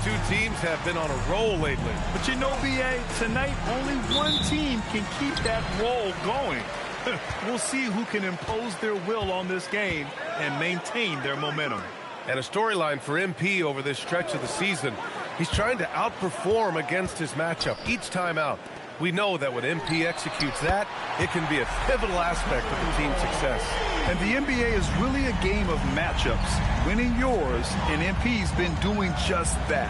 two teams have been on a roll lately. But you know, B.A., tonight only one team can keep that roll going. We'll see who can impose their will on this game and maintain their momentum. And a storyline for MP over this stretch of the season. He's trying to outperform against his matchup each time out. We know that when MP executes that, it can be a pivotal aspect of the team's success. And the NBA is really a game of matchups. Winning yours, and MP's been doing just that.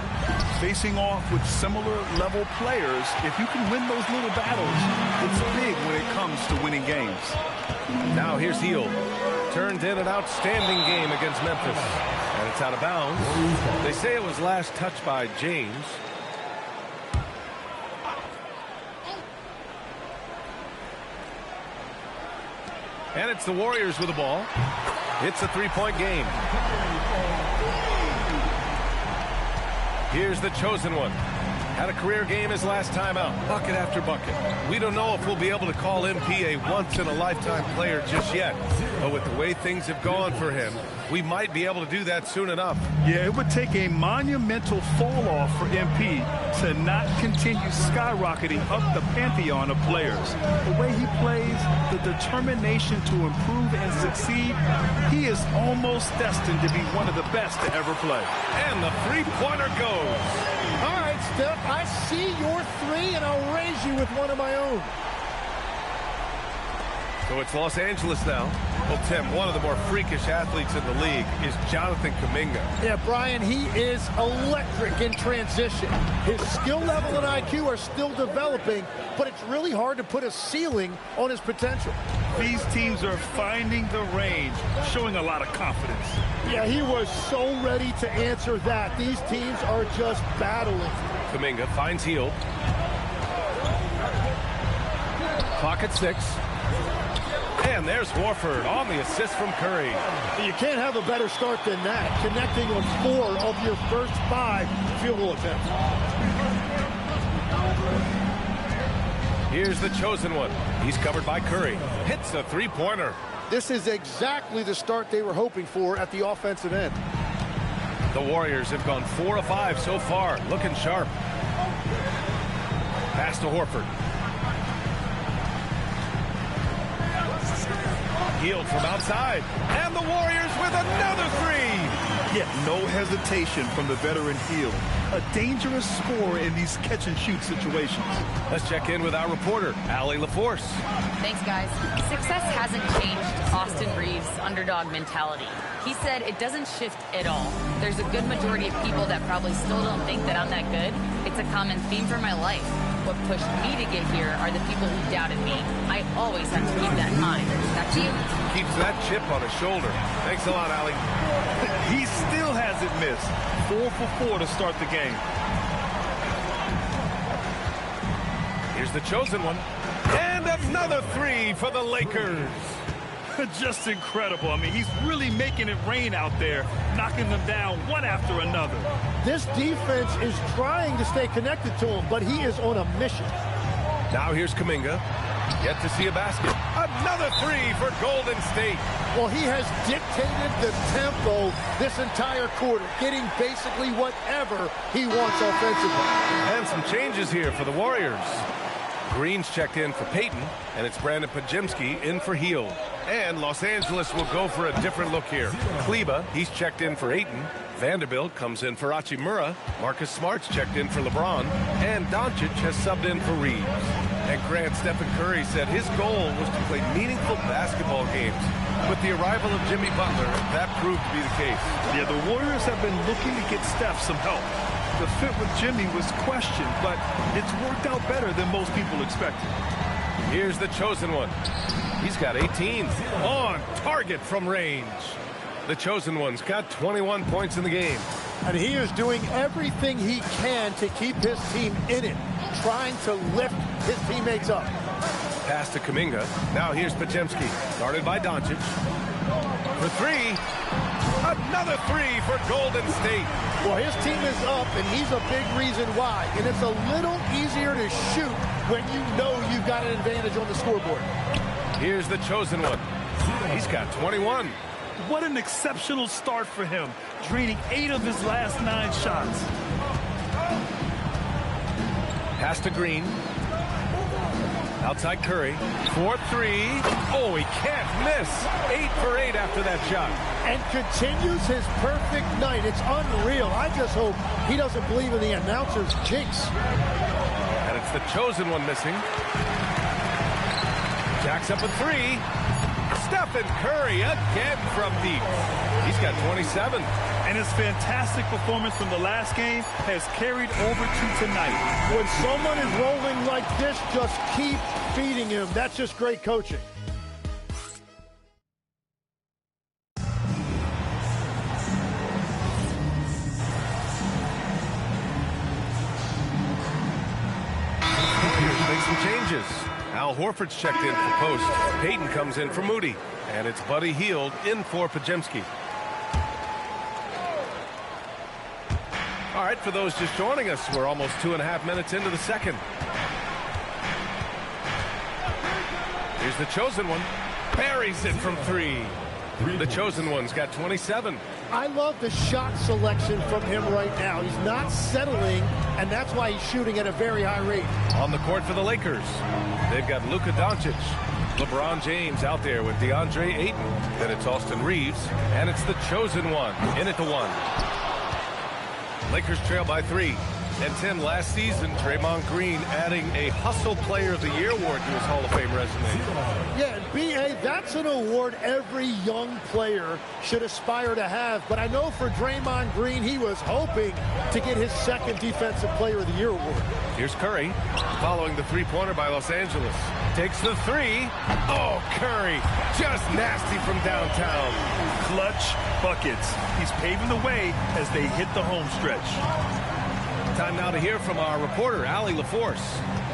Facing off with similar level players, if you can win those little battles, it's big when it comes to winning games. Now here's Hield. Turned in an outstanding game against Memphis. And it's out of bounds. They say it was last touched by James. And it's the Warriors with the ball. It's a three-point game. Here's the chosen one. Had a career game his last time out, bucket after bucket. We don't know if we'll be able to call MP a once-in-a-lifetime player just yet. But with the way things have gone for him, we might be able to do that soon enough. Yeah, it would take a monumental fall-off for MP to not continue skyrocketing up the pantheon of players. The way he plays, the determination to improve and succeed, he is almost destined to be one of the best to ever play. And the three-pointer goes. All right, Steph, I see your three, and I'll raise you with one of my own. So it's Los Angeles now. Well, Tim, one of the more freakish athletes in the league is Jonathan Kuminga. Yeah, Brian, he is electric in transition. His skill level and IQ are still developing, but it's really hard to put a ceiling on his potential. These teams are finding the range, showing a lot of confidence. Yeah, he was so ready to answer that. These teams are just battling. Kuminga finds Hield. Clock at 6. And there's Horford on the assist from Curry. You can't have a better start than that, connecting on 4 of your first 5 field goal attempts. Here's the chosen one. He's covered by Curry. Hits a three-pointer. This is exactly the start they were hoping for at the offensive end. The Warriors have gone 4 of 5 so far, looking sharp. Pass to Horford. Hield from outside. And the Warriors with another three. Yet no hesitation from the veteran Hield. A dangerous scorer in these catch-and-shoot situations. Let's check in with our reporter, Allie LaForce. Thanks, guys. Success hasn't changed Austin Reeves' underdog mentality. He said it doesn't shift at all. There's a good majority of people that probably still don't think that I'm that good. It's a common theme for my life. What pushed me to get here are the people who doubted me. I always have to keep that in mind. Back to you. Keeps that chip on his shoulder. Thanks a lot, Allie. He still hasn't missed. 4 for 4 to start the game. Here's the chosen one. And another three for the Lakers. Just incredible. I mean, he's really making it rain out there, knocking them down one after another. This defense is trying to stay connected to him, but he is on a mission. Now here's Kuminga. Yet to see a basket. Another three for Golden State. Well, he has dictated the tempo this entire quarter, getting basically whatever he wants offensively. And some changes here for the Warriors. Green's checked in for Payton, and it's Brandon Podziemski in for Hield. And Los Angeles will go for a different look here. Kleba, he's checked in for Ayton. Vanderbilt comes in for Hachimura. Marcus Smart's checked in for LeBron. And Doncic has subbed in for Reeves. And Grant, Stephen Curry said his goal was to play meaningful basketball games. With the arrival of Jimmy Butler, that proved to be the case. Yeah, the Warriors have been looking to get Steph some help. The fit with Jimmy was questioned, but it's worked out better than most people expected. Here's the chosen one. He's got 18 on target from range. The chosen one's got 21 points in the game. And he is doing everything he can to keep his team in it, trying to lift his teammates up. Pass to Kuminga. Now here's Podziemski, guarded by Doncic. For three. Another three for Golden State. Well, his team is up, and he's a big reason why. And it's a little easier to shoot when you know you've got an advantage on the scoreboard. Here's the chosen one. He's got 21. What an exceptional start for him, draining 8 of his last 9 shots. Pass to Green. Outside Curry. 4-3. Oh, he can't miss. 8 for 8 after that shot. And continues his perfect night. It's unreal. I just hope he doesn't believe in the announcer's jinx. And it's the chosen one missing. Jacks up a 3. Stephen Curry again from deep. He's got 27. And his fantastic performance from the last game has carried over to tonight. When someone is rolling like this, just keep feeding him. That's just great coaching. Warriors make some changes. Al Horford's checked in for Post. Payton comes in for Moody. And it's Buddy Hield in for Podziemski. All right, for those just joining us, we're almost 2.5 minutes into the second. Here's the chosen one. Buries it from 3. The chosen one's got 27. I love the shot selection from him right now. He's not settling, and that's why he's shooting at a very high rate. On the court for the Lakers, they've got Luka Doncic. LeBron James out there with DeAndre Ayton. Then it's Austin Reeves, and it's the chosen one in at the 1. Lakers trail by 3. And Tim, last season, Draymond Green adding a Hustle Player of the Year award to his Hall of Fame resume. Yeah, and B.A., that's an award every young player should aspire to have. But I know for Draymond Green, he was hoping to get his second Defensive Player of the Year award. Here's Curry, following the three-pointer by Los Angeles. Takes the 3. Oh, Curry, just nasty from downtown. Clutch buckets. He's paving the way as they hit the home stretch. Time now to hear from our reporter, Allie LaForce.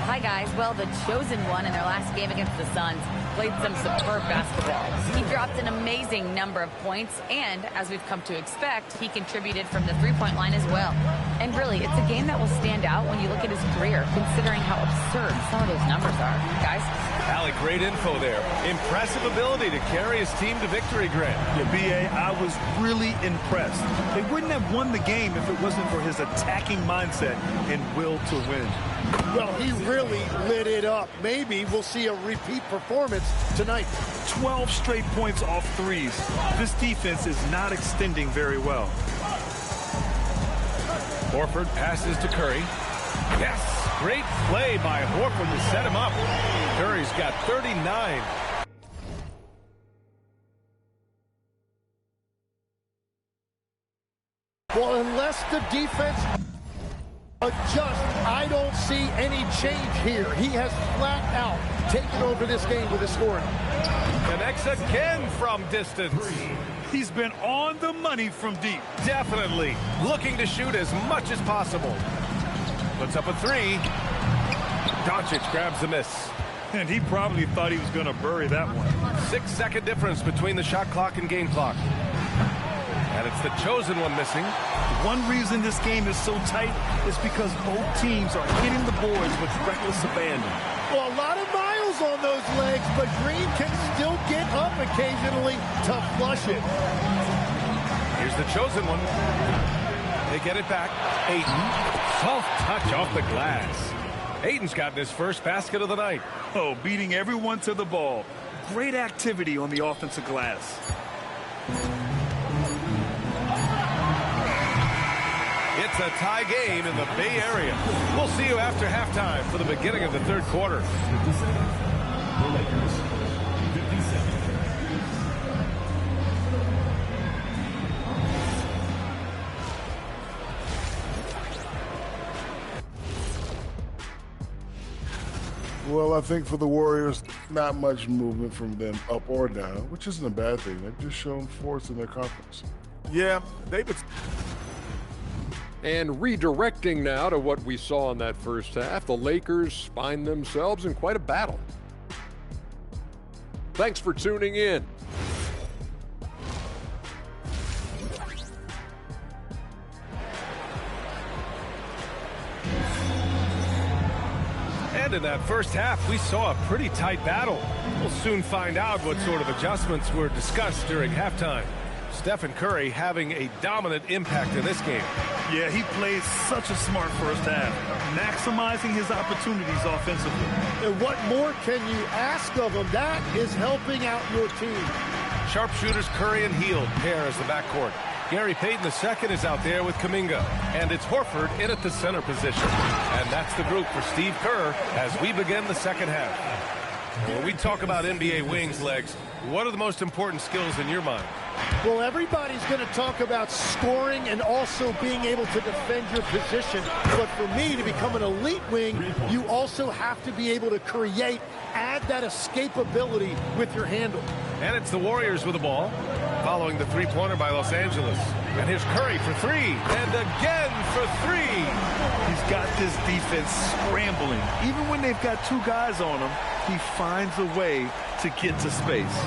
Hi, guys. Well, the chosen one in their last game against the Suns played some superb basketball. He dropped an amazing number of points, and as we've come to expect, he contributed from the three-point line as well. And really, it's a game that will stand out when you look at his career, considering how absurd some of those numbers are. Guys? Allie, great info there. Impressive ability to carry his team to victory, Grant. Yeah, B.A., I was really impressed. They wouldn't have won the game if it wasn't for his attacking mindset and will to win. Well, he really lit it up. Maybe we'll see a repeat performance tonight. 12 straight points off threes. This defense is not extending very well. Horford passes to Curry. Yes, great play by Horford to set him up. Curry's got 39. Well, unless the defense adjust, I don't see any change here. He has flat out taken over this game with his scoring. Connects again from distance. He's been on the money from deep. Definitely looking to shoot as much as possible. Puts up a 3. Doncic grabs the miss. And he probably thought he was going to bury that one. 6-second difference between the shot clock and game clock. And it's the chosen one missing. One reason this game is so tight is because both teams are hitting the boards with reckless abandon. Well, a lot of miles on those legs, but Green can still get up occasionally to flush it. Here's the chosen one. They get it back. Ayton. Soft touch off the glass. Ayton's gotten his first basket of the night. Oh, beating everyone to the ball. Great activity on the offensive glass. It's a tie game in the Bay Area. We'll see you after halftime for the beginning of the third quarter. The Lakers, 57. Well, I think for the Warriors, not much movement from them up or down, which isn't a bad thing. They've just shown force in their conference. Yeah, they've been... And redirecting now to what we saw in that first half, the Lakers find themselves in quite a battle. Thanks for tuning in. And in that first half, we saw a pretty tight battle. We'll soon find out what sort of adjustments were discussed during halftime. Stephen Curry having a dominant impact in this game. Yeah, he played such a smart first half, maximizing his opportunities offensively. And what more can you ask of him? That is helping out your team. Sharpshooters Curry and Hield pair as the backcourt. Gary Payton II is out there with Kuminga. And it's Horford in at the center position. And that's the group for Steve Kerr as we begin the second half. When we talk about NBA wings, Legs, what are the most important skills in your mind? Well, everybody's going to talk about scoring and also being able to defend your position. But for me, to become an elite wing, you also have to be able to create, add that escapability with your handle. And it's the Warriors with the ball, following the three-pointer by Los Angeles. And here's Curry for three, and again for three. He's got this defense scrambling. Even when they've got two guys on him, he finds a way to get to space.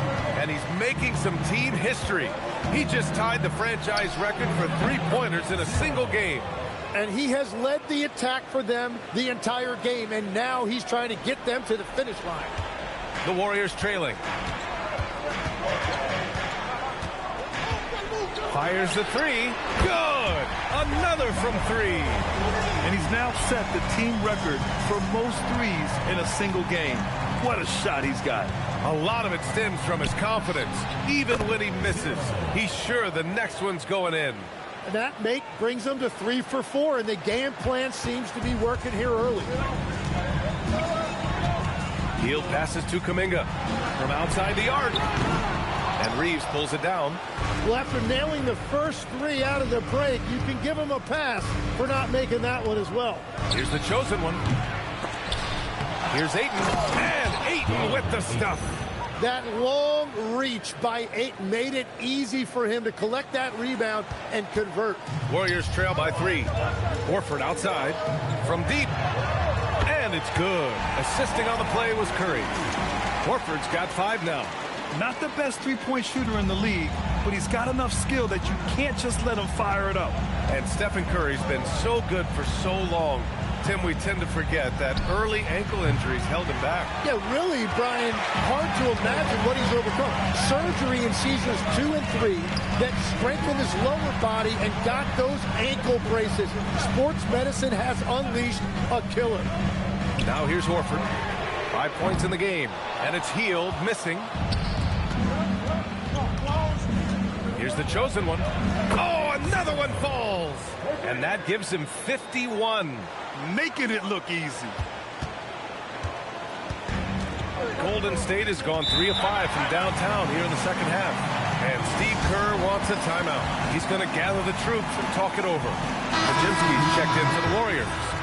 And he's making some team history. He just tied the franchise record for three-pointers in a single game. And he has led the attack for them the entire game, and now he's trying to get them to the finish line. The Warriors trailing. Fires the three. Good! Another from three. And he's now set the team record for most threes in a single game. What a shot he's got. A lot of it stems from his confidence. Even when he misses, he's sure the next one's going in. And that make brings them to 3 for 4, and the game plan seems to be working here early. Hield passes to Kuminga from outside the arc. And Reeves pulls it down. Well, after nailing the first three out of the break, you can give him a pass for not making that one as well. Here's the chosen one. Here's Ayton. And Ayton with the stuff. That long reach by Ayton made it easy for him to collect that rebound and convert. Warriors trail by 3. Horford outside from deep. And it's good. Assisting on the play was Curry. Horford's got 5 now. Not the best three-point shooter in the league, but he's got enough skill that you can't just let him fire it up. And Stephen Curry's been so good for so long. Tim, we tend to forget that early ankle injuries held him back. Yeah, really, Brian, hard to imagine what he's overcome. Surgery in seasons 2 and 3 that strengthened his lower body and got those ankle braces. Sports medicine has unleashed a killer. Now here's Horford. 5 points in the game, and it's Hield missing. Here's the chosen one. Oh, another one falls. And that gives him 51. Making it look easy. Golden State has gone 3 of 5 from downtown here in the second half. And Steve Kerr wants a timeout. He's going to gather the troops and talk it over. Pajimski's checked in for the Warriors.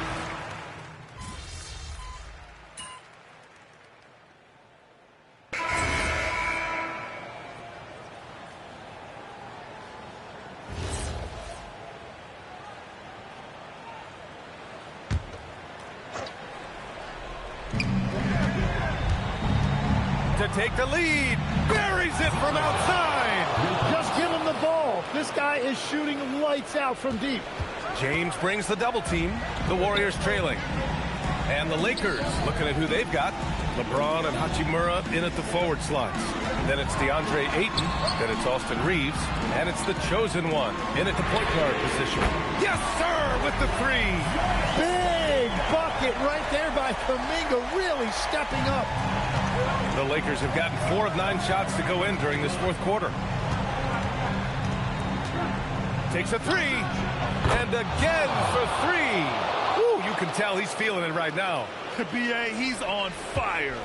To take the lead, buries it from outside. Just give him the ball. This guy is shooting lights out from deep. James brings the double team. The Warriors trailing. And the Lakers looking at who they've got. LeBron and Hachimura in at the forward slots. Then it's DeAndre Ayton. Then it's Austin Reeves. And it's the chosen one in at the point guard position. Yes, sir, with the 3. Big bucket right there by Kuminga, really stepping up. The Lakers have gotten 4 of 9 shots to go in during this fourth quarter. Takes a 3. And again for 3. Ooh, you can tell he's feeling it right now. B.A., he's on fire.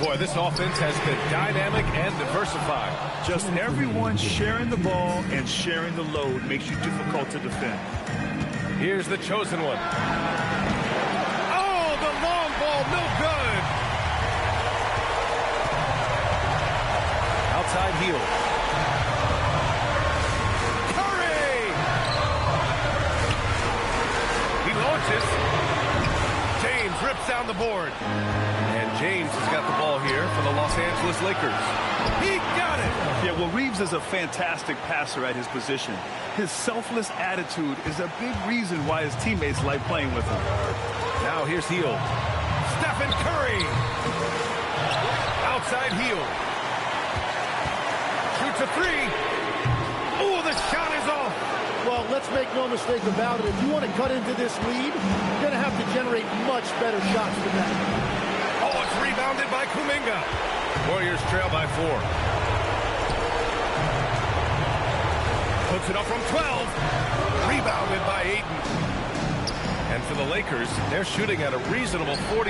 Boy, this offense has been dynamic and diversified. Just everyone sharing the ball and sharing the load makes you difficult to defend. Here's the chosen one. Oh, the long ball, no good. Outside Hield. Curry! He launches. James rips down the board. And James has got the ball here for the Los Angeles Lakers. He got it! Yeah, well, Reeves is a fantastic passer at his position. His selfless attitude is a big reason why his teammates like playing with him. Now here's Hield. Stephen Curry! Outside Hield. Shoots a three. Oh, the shot is off. Well, let's make no mistake about it. If you want to cut into this lead, you're going to have to generate much better shots than that. Oh, it's rebounded by Kuminga. Warriors trail by 4. Puts it up from 12. Rebounded by Ayton. And for the Lakers, they're shooting at a reasonable 46%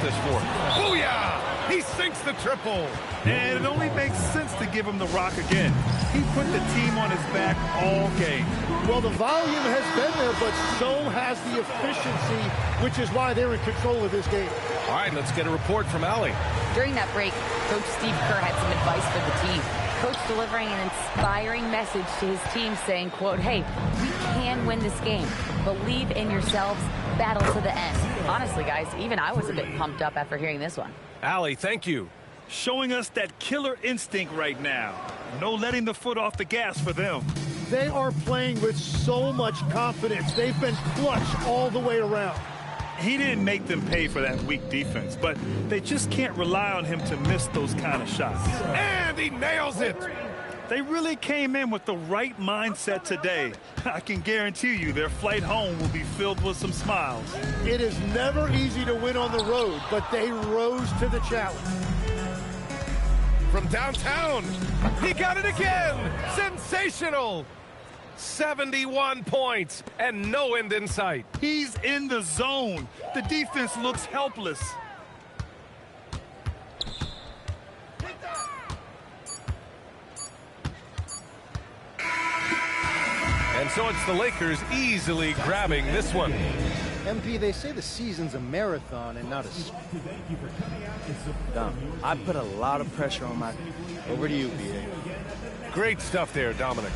this fourth. Booyah! He sinks the triple. And it only makes sense to give him the rock again. He put the team on his back all game. Well, the volume has been there, but so has the efficiency, which is why they're in control of this game. All right, let's get a report from Allie. During that break, Coach Steve Kerr had some advice for the team. Coach delivering an inspiring message to his team saying, quote, hey, we can win this game. Believe in yourselves. Battle to the end. Honestly, guys, even I was a bit pumped up after hearing this one. Allie, thank you. Showing us that killer instinct right now. No letting the foot off the gas for them. They are playing with so much confidence. They've been clutch all the way around. He didn't make them pay for that weak defense, but they just can't rely on him to miss those kind of shots. And he nails it. They really came in with the right mindset today. I can guarantee you their flight home will be filled with some smiles. It is never easy to win on the road, but they rose to the challenge. From downtown, he got it again. Sensational. 71 points and no end in sight. He's in the zone. The defense looks helpless. And so it's the Lakers easily grabbing this one. MP, they say the season's a marathon and not a sprint. Dom, I put a lot of pressure on my... Over to you, B.A. Great stuff there, Dominic.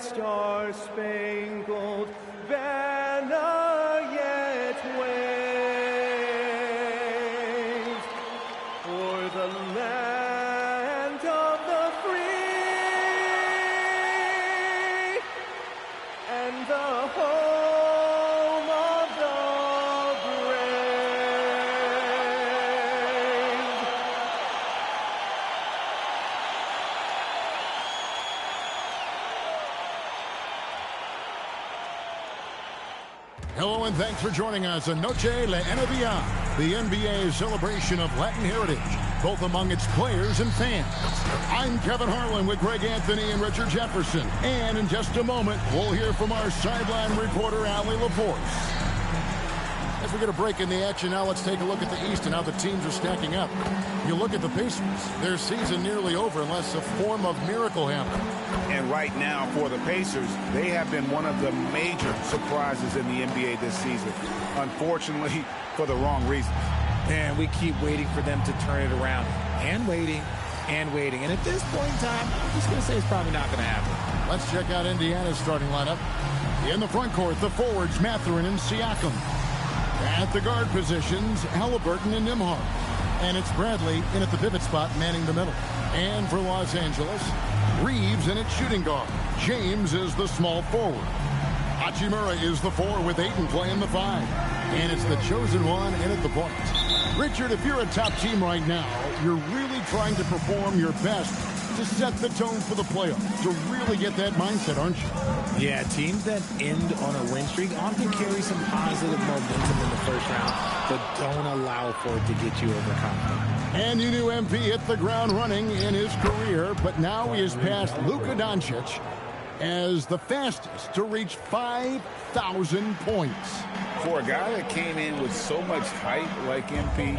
Star-spangled banner yet waves for the land of the free and the home of the brave. Hello and thanks for joining us on Noche La NBA, the NBA's celebration of Latin heritage. both among its players and fans. I'm Kevin Harlan with Greg Anthony and Richard Jefferson. And in just a moment, we'll hear from our sideline reporter, Allie LaForce. As we get a break in the action, now let's take a look at the East and how the teams are stacking up. You look at the Pacers, their season nearly over unless a form of miracle happens. And right now for the Pacers, they have been one of the major surprises in the NBA this season. Unfortunately, for the wrong reasons. And we keep waiting for them to turn it around. And waiting, and waiting. And at this point in time, I'm just going to say it's probably not going to happen. Let's check out Indiana's starting lineup. In the front court, the forwards, Mathurin and Siakam. At the guard positions, Halliburton and Nembhard. And it's Bradley in at the pivot spot, manning the middle. And for Los Angeles, Reeves in at shooting guard. James is the small forward. Hachimura is the 4 with Ayton playing the 5. And it's the chosen one in at the point. Richard, if you're a top team right now, you're really trying to perform your best to set the tone for the playoffs, to really get that mindset, aren't you? Yeah, teams that end on a win streak often carry some positive momentum in the first round, but don't allow for it to get you overconfident. And you knew MP hit the ground running in his career, but now he has passed Luka Doncic as the fastest to reach 5,000 points. For a guy that came in with so much hype like MP,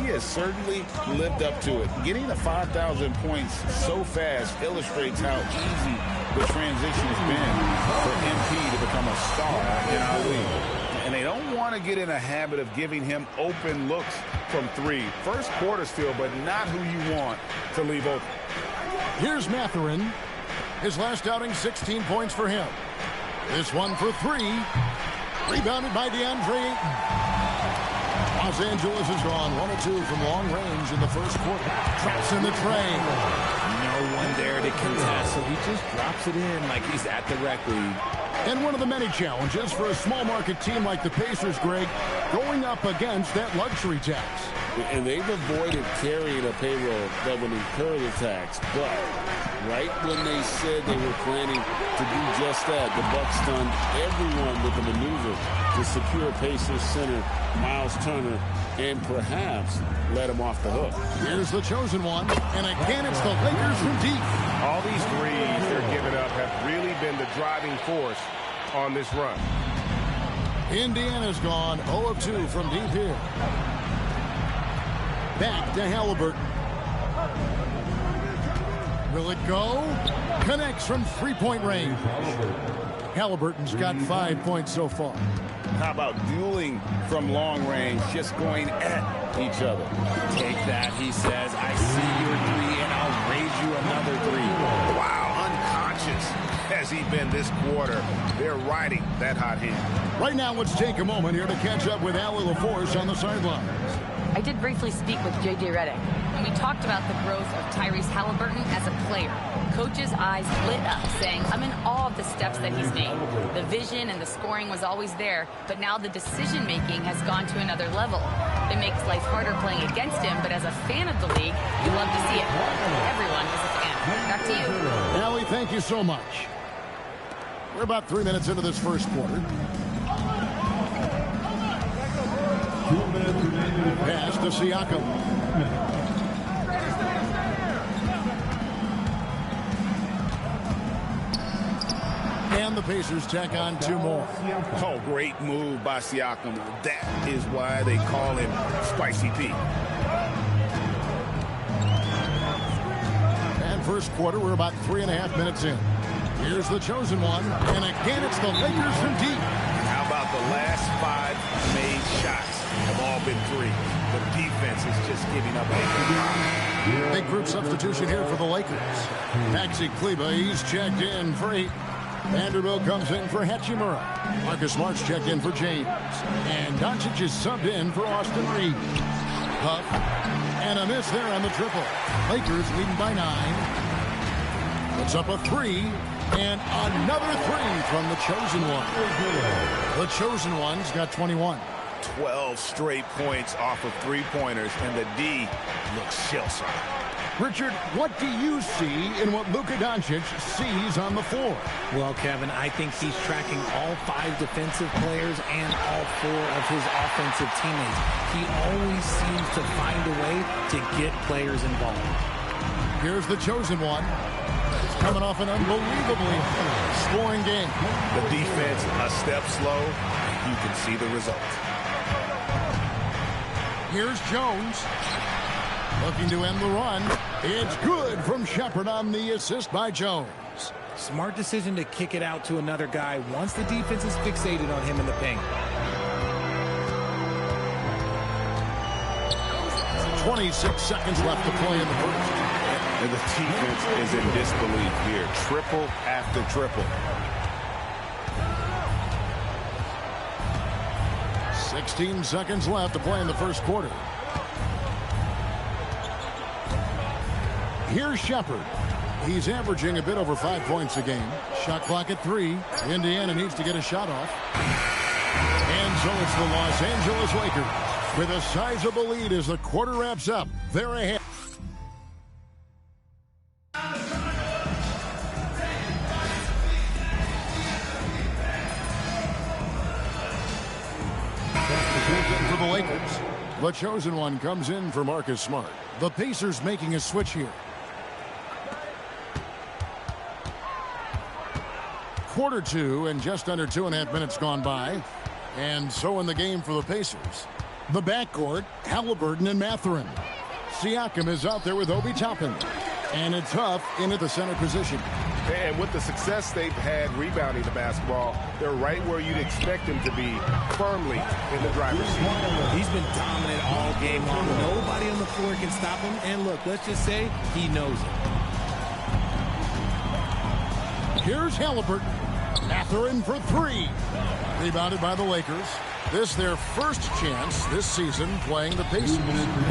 he has certainly lived up to it. Getting to 5,000 points so fast illustrates how easy the transition has been for MP to become a star in our league. And they don't want to get in a habit of giving him open looks from 3. First quarter still, but not who you want to leave open. Here's Mathurin. His last outing, 16 points for him. This one for 3. Rebounded by DeAndre Ayton. Los Angeles has gone 1 of 2 from long range in the first quarter. Traps in the tray. No one there to contest, so he just drops it in like he's at the rec league. And one of the many challenges for a small market team like the Pacers, Greg, going up against that luxury tax. And they've avoided carrying a payroll that would incur the tax. But right when they said they were planning to do just that, the Bucks stunned everyone with a maneuver to secure Pacers center Miles Turner and perhaps let him off the hook. Here's the chosen one, and again it's the Lakers from deep. All these threes they're giving up have really been the driving force on this run. Indiana's gone 0 of 2 from deep here. Back to Halliburton. Will it go? Connects from three-point range. Halliburton's got 5 points so far. How about dueling from long range, just going at each other? Take that, he says. I see your 3, and I'll raise you another 3. Wow, unconscious has he been this quarter. They're riding that hot hand. Right now, let's take a moment here to catch up with Allie LaForce on the sidelines. I did briefly speak with J.J. Redick, and we talked about the growth of Tyrese Halliburton as a player. Coach's eyes lit up, saying, I'm in awe of the steps that he's made. The vision and the scoring was always there, but now the decision-making has gone to another level. It makes life harder playing against him, but as a fan of the league, you love to see it. Everyone is a fan. Back to you. Allie, thank you so much. We're about 3 minutes into this first quarter. Pass to Siakam. And the Pacers tack on 2 more. Oh, great move by Siakam. That is why they call him Spicy Pete. And first quarter, we're about 3.5 minutes in. Here's the chosen one. And again, it's the Lakers from deep. How about the last 5 made shots have all been 3. The defense is just giving up. Big group substitution here for the Lakers. Maxi Kleber, he's checked in for 8. Vanderbilt comes in for Hachimura. Marcus Smart's checked in for James. And Doncic is subbed in for Austin Reeves. Puff. And a miss there on the triple. Lakers leading by 9. Puts up a 3. And another 3 from the chosen one. The chosen one's got 21. 12 straight points off of 3-pointers, and the D looks shell-shocked. Richard, what do you see in what Luka Doncic sees on the floor? Well, Kevin, I think he's tracking all 5 defensive players and all 4 of his offensive teammates. He always seems to find a way to get players involved. Here's the chosen one. It's coming off an unbelievably scoring game. The defense a step slow. You can see the result. Here's Jones. Looking to end the run. It's good from Shepard on the assist by Jones. Smart decision to kick it out to another guy once the defense is fixated on him in the paint. 26 seconds left to play in the first. And the defense is in disbelief here. Triple after triple. 16 seconds left to play in the first quarter. Here's Shepard. He's averaging a bit over 5 points a game. Shot clock at 3. Indiana needs to get a shot off. And so it's the Los Angeles Lakers with a sizable lead as the quarter wraps up. They're ahead. For the Lakers, the chosen one comes in for Marcus Smart. The Pacers making a switch here. Quarter 2 and just under 2.5 minutes gone by. And so in the game for the Pacers. The backcourt, Halliburton and Mathurin. Siakam is out there with Obi Toppin. And it's Huff in at the center position. And with the success they've had rebounding the basketball, they're right where you'd expect them to be, firmly in the driver's seat. He's been dominant all game long. Nobody on the floor can stop him. And look, let's just say he knows it. Here's Halliburton. Mathurin for 3. Rebounded by the Lakers. This their first chance this season playing the Pacers.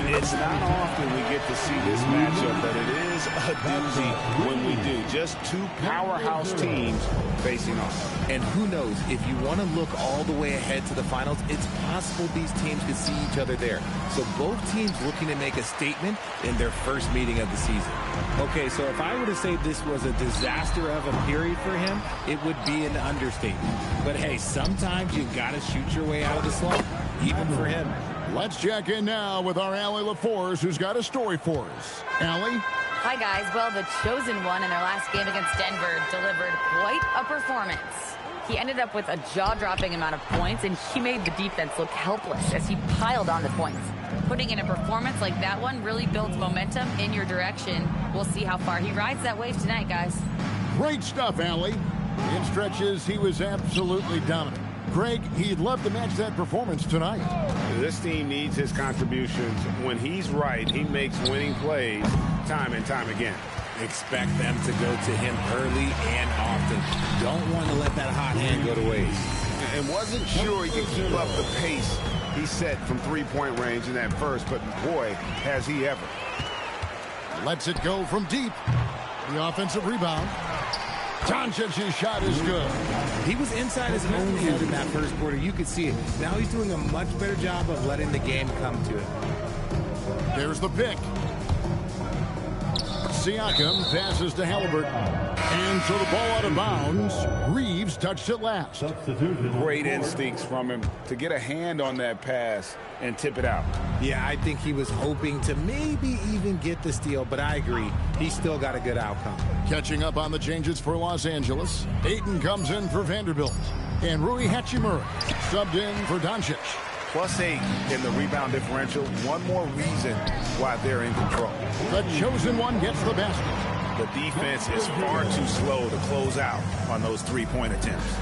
It's not often we get to see this matchup, but it is a doozy when we do. Just 2 powerhouse teams facing off. And who knows, if you want to look all the way ahead to the finals, it's possible these teams could see each other there. So both teams looking to make a statement in their first meeting of the season. Okay, so if I were to say this was a disaster of a period for him, it would be an understatement. But hey, sometimes you got to shoot your way out of the slump, even for him. Let's check in now with our Allie LaForce, who's got a story for us. Allie? Hi, guys. Well, the chosen one in their last game against Denver delivered quite a performance. He ended up with a jaw-dropping amount of points, and he made the defense look helpless as he piled on the points. Putting in a performance like that one really builds momentum in your direction. We'll see how far he rides that wave tonight, guys. Great stuff, Allie. In stretches, he was absolutely dominant. Greg, he'd love to match that performance tonight. This team needs his contributions. When he's right, he makes winning plays time and time again. Expect them to go to him early and often. Don't want to let that hot hand go to waste. And wasn't sure he could keep up the pace he set from 3-point range in that first, but boy, has he ever. Lets it go from deep. The offensive rebound. Doncic's shot is good. He was inside his own head in that first quarter. You could see it. Now he's doing a much better job of letting the game come to him. There's the pick. Siakam passes to Halliburton. And so the ball out of bounds. Reeves touched it last. Great instincts from him to get a hand on that pass and tip it out. Yeah, I think he was hoping to maybe even get the steal, but I agree. He still got a good outcome. Catching up on the changes for Los Angeles. Ayton comes in for Vanderbilt. And Rui Hachimura subbed in for Doncic. +8 in the rebound differential. One more reason why they're in control. The chosen one gets the basket. The defense is far too slow to close out on those 3-point attempts.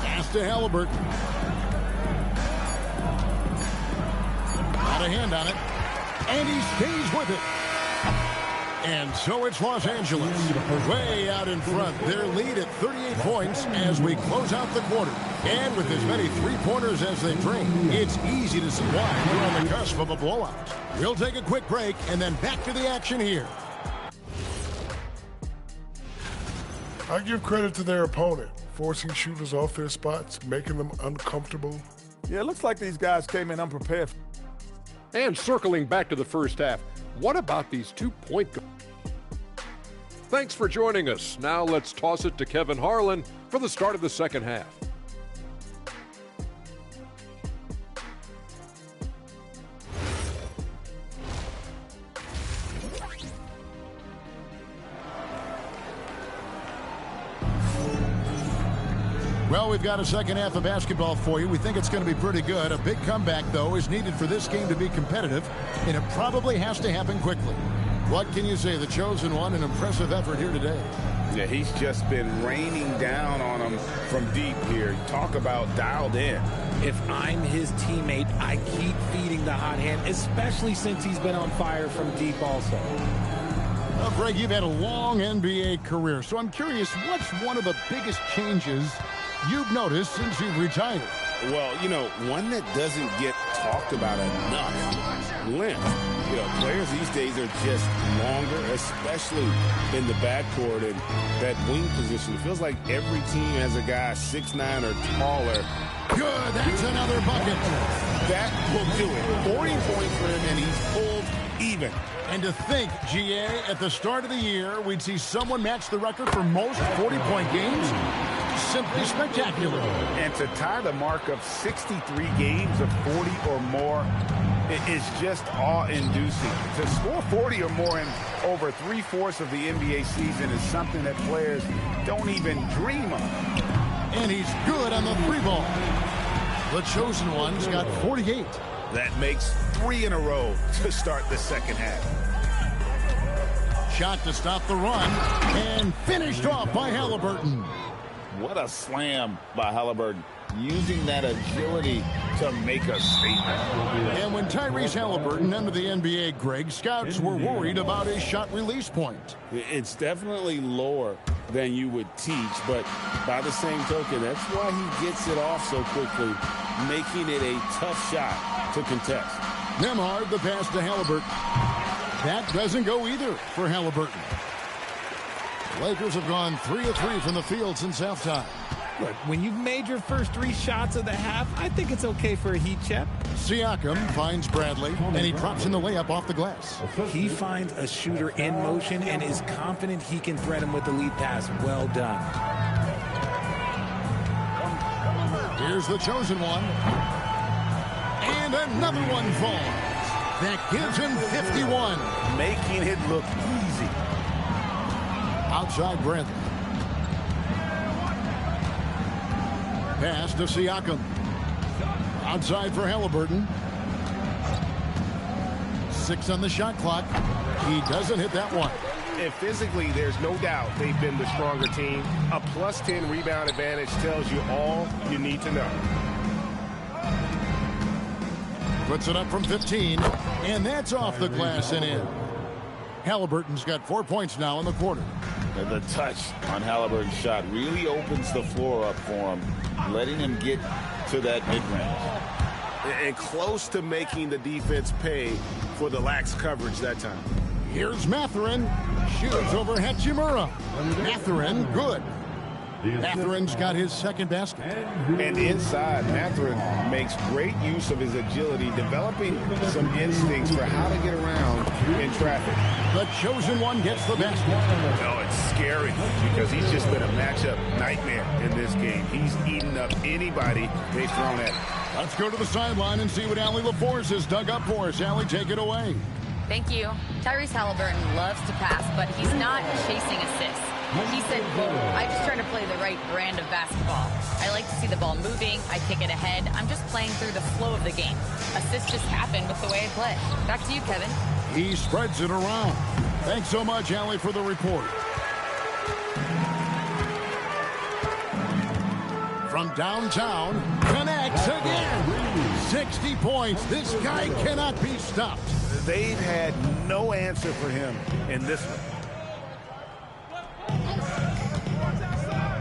Pass to Halliburton. Got a hand on it. And he stays with it. And so it's Los Angeles way out in front. Their lead at 38 points as we close out the quarter. And with as many 3-pointers as they drain, it's easy to see why we're on the cusp of a blowout. We'll take a quick break and then back to the action here. I give credit to their opponent, forcing shooters off their spots, making them uncomfortable. Yeah, it looks like these guys came in unprepared. And circling back to the first half, What about these 2-point guards? Thanks for joining us. Now let's toss it to Kevin Harlan for the start of the second half. Well, we've got a second half of basketball for you. We think it's going to be pretty good. A big comeback, though, is needed for this game to be competitive, and it probably has to happen quickly. What can you say? The chosen one, an impressive effort here today. Yeah, he's just been raining down on them from deep here. Talk about dialed in. If I'm his teammate, I keep feeding the hot hand, especially since he's been on fire from deep also. Well, Greg, you've had a long NBA career, so I'm curious, what's one of the biggest changes you've noticed since you've retired? Well, you know, one that doesn't get talked about enough, length. You know, players these days are just longer, especially in the backcourt and that wing position. It feels like every team has a guy 6'9" or taller. Good, that's another bucket. That will do it. 40 points for him, and he's pulled even. And to think, GA, at the start of the year, we'd see someone match the record for most 40-point games. Simply spectacular. And to tie the mark of 63 games of 40 or more, it is just awe-inducing. To score 40 or more in over 3/4 of the NBA season is something that players don't even dream of. And he's good on the three ball. The chosen one's got 48. That makes 3 in a row to start the second half. Shot to stop the run, and finished off by Haliburton. What a slam by Haliburton, using that agility to make a statement. And when Tyrese Haliburton entered the NBA, Greg, scouts were worried about his shot release point. It's definitely lower than you would teach, but by the same token, that's why he gets it off so quickly, making it a tough shot to contest. Nembhard, the pass to Haliburton. That doesn't go either for Haliburton. Lakers have gone 3 of 3 from the field since halftime. Look, when you've made your first 3 shots of the half, I think it's okay for a heat check. Siakam finds Bradley, and he drops in the layup off the glass. He finds a shooter in motion and is confident he can thread him with the lead pass. Well done. Here's the chosen one. And another one falls. That gives him 51. Making it look easy. Outside Bradley. Pass to Siakam. Outside for Haliburton. 6 on the shot clock. He doesn't hit that one. And physically, there's no doubt they've been the stronger team. A +10 rebound advantage tells you all you need to know. Puts it up from 15, and that's off the glass and in. Haliburton's got 4 points now in the quarter. And the touch on Haliburton's shot really opens the floor up for him, letting him get to that mid-range. And close to making the defense pay for the lax coverage that time. Here's Mathurin. Shoots over Hachimura. Mathurin, good. Mathurin's got his second basket. And inside, Mathurin makes great use of his agility, developing some instincts for how to get around in traffic. The chosen one gets the basket. Oh, it's scary because he's just been a matchup nightmare in this game. He's eaten up anybody they've thrown at him. Let's go to the sideline and see what Allie LaForce has dug up for us. Allie, take it away. Thank you. Tyrese Haliburton loves to pass, but he's not chasing assists. He said, quote, I just try to play the right brand of basketball. I like to see the ball moving. I kick it ahead. I'm just playing through the flow of the game. Assists just happen with the way I play. Back to you, Kevin. He spreads it around. Thanks so much, Allie, for the report. From downtown, connects again. 60 points. This guy cannot be stopped. They've had no answer for him in this one.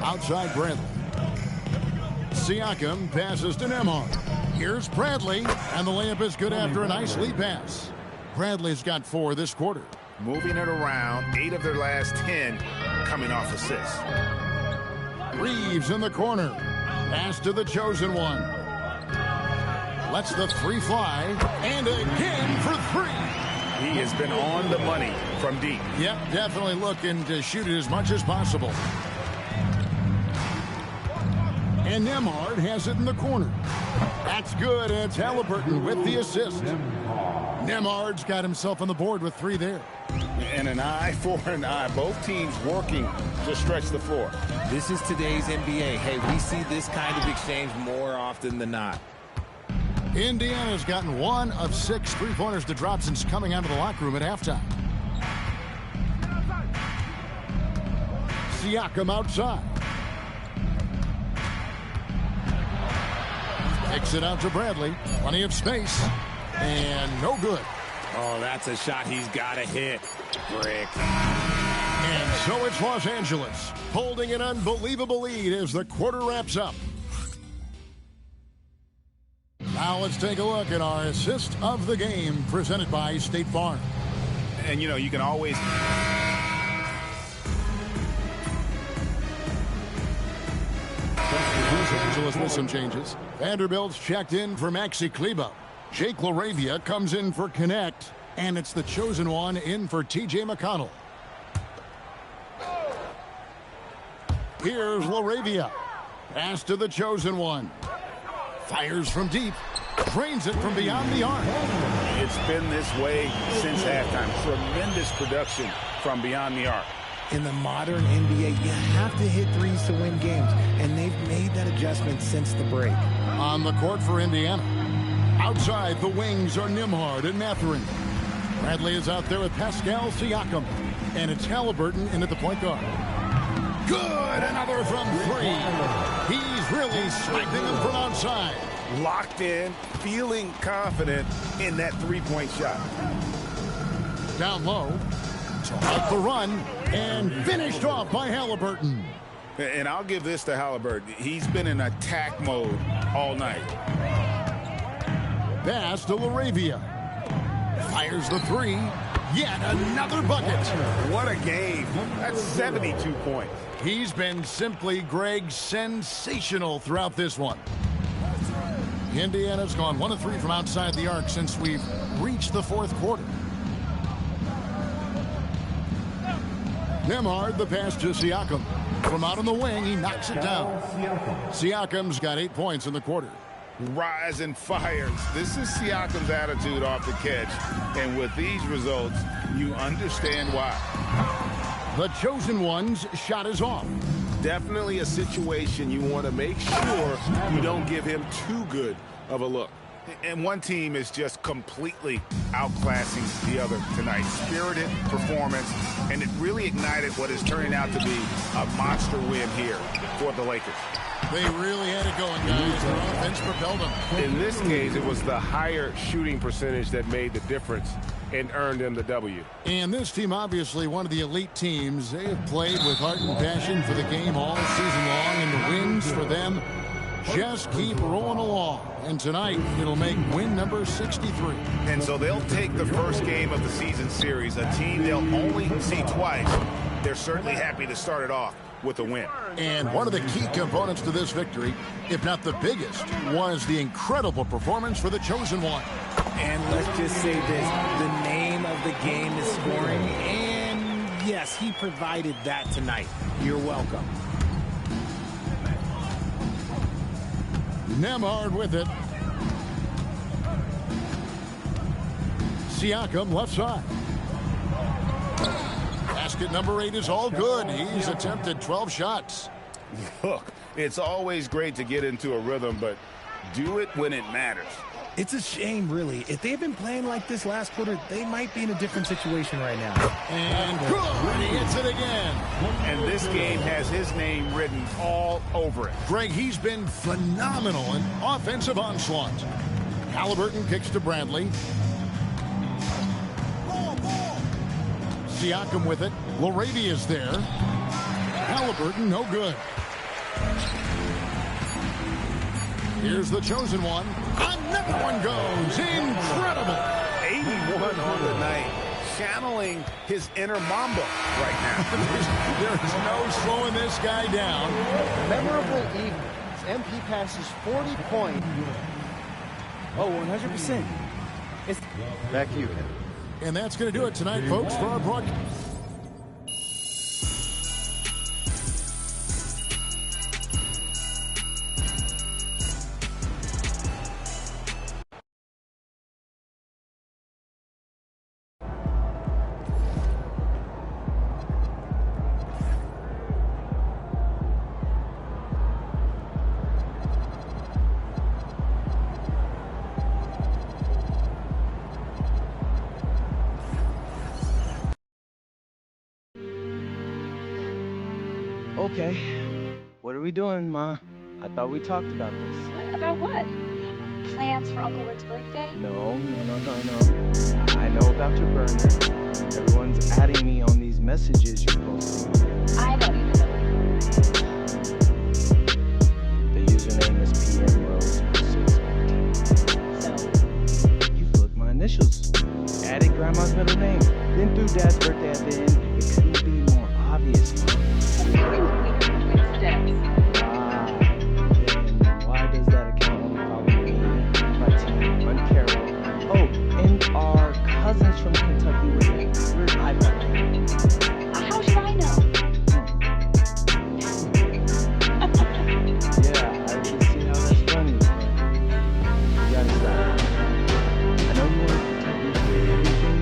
Outside Bradley. Siakam passes to Nembhard. Here's Bradley, and the layup is good after a nice lead pass. Bradley's got 4 this quarter. Moving it around, 8 of their last 10 coming off assists. Reeves in the corner. Pass to the chosen one. Lets the 3 fly, and again for 3. He has been on the money from deep. Yep, definitely looking to shoot it as much as possible. And Nembhard has it in the corner. That's good. It's Halliburton with the assist. Nembhard's got himself on the board with 3 there. And an eye for an eye. Both teams working to stretch the floor. This is today's NBA. Hey, we see this kind of exchange more often than not. Indiana's gotten 1 of 6 3-pointers to drop since coming out of the locker room at halftime. Siakam outside. Kicks it out to Bradley. Plenty of space. And no good. Oh, that's a shot he's got to hit. Brick. And so it's Los Angeles holding an unbelievable lead as the quarter wraps up. Now let's take a look at our assist of the game presented by State Farm. And, you know, you can always... Los Angeles with some changes. Vanderbilt's checked in for Maxi Kleber. Jake LaRavia comes in for Connect. And it's the chosen one in for T.J. McConnell. Here's LaRavia. Pass to the chosen one. Fires from deep. Drains it from beyond the arc. It's been this way since halftime. Tremendous production from beyond the arc. In the modern NBA, you have to hit threes to win games, and they've made that adjustment since the break. On the court for Indiana. Outside, the wings are Nembhard and Mathurin. Bradley is out there with Pascal Siakam. And it's Halliburton in at the point guard. Good! Another from 3. He's really sniping them from outside. Locked in, feeling confident in that three-point shot. Down low. Out the run. And finished off by Halliburton. And I'll give this to Halliburton. He's been in attack mode all night. Pass to LaRavia. Fires the 3. Yet another bucket. What a game. That's 72 points. He's been simply, Greg, sensational throughout this one. Indiana's gone 1 of 3 from outside the arc since we've reached the 4th quarter. Nembhard, the pass to Siakam. From out on the wing, he knocks it down. Siakam's got 8 points in the quarter. Rise and fires. This is Siakam's attitude off the catch. And with these results, you understand why. The chosen one's shot is off. Definitely a situation you want to make sure you don't give him too good of a look. And one team is just completely outclassing the other tonight. Spirited performance, and it really ignited what is turning out to be a monster win here for the Lakers. They really had it going, guys. Their offense propelled them. In this case, it was the higher shooting percentage that made the difference and earned them the W. And this team, obviously one of the elite teams. They have played with heart and passion for the game all season long, and the wins for them just keep rolling along. And tonight, it'll make win number 63. And so they'll take the first game of the season series, a team they'll only see twice. They're certainly happy to start it off with a win. And one of the key components to this victory, if not the biggest, was the incredible performance for the chosen one. And let's just say this, the name of the game is scoring, and yes, he provided that tonight. You're welcome. Nembhard with it. Siakam left side. Basket number 8 is all good. He's attempted 12 shots. Look, it's always great to get into a rhythm, but do it when it matters. It's a shame, really. If they've been playing like this last quarter, they might be in a different situation right now. And good, he hits it again. And this game has his name written all over it. Greg, he's been phenomenal in offensive onslaught. Halliburton kicks to Bradley. Siakam with it. LaRavia's there. Halliburton, no good. Here's the chosen one. Another one goes. Incredible. 81 on the night. Channeling his inner Mamba right now. There's no slowing this guy down. Memorable evenings. MP passes 40 points. Oh, 100%. Back to you, Kevin. And that's going to do it tonight, folks, for our broadcast. Okay. What are we doing, Ma? I thought we talked about this. About what? Plans for Uncle Rick's birthday? No. I know about your burner. Everyone's adding me on these messages you posted. I don't even know what your burner is. The username is PMRose615. So? You flipped my initials. Added Grandma's middle name. Then threw Dad's birthday at the end. It couldn't be more obvious, Ma. Then why does that account only follow me, my team, and Carol? Oh, and our cousins from Kentucky with weird eyebrow thing. How should I know? Yeah, I can see how that's funny, but you gotta stop. I know you want to protect me from everything,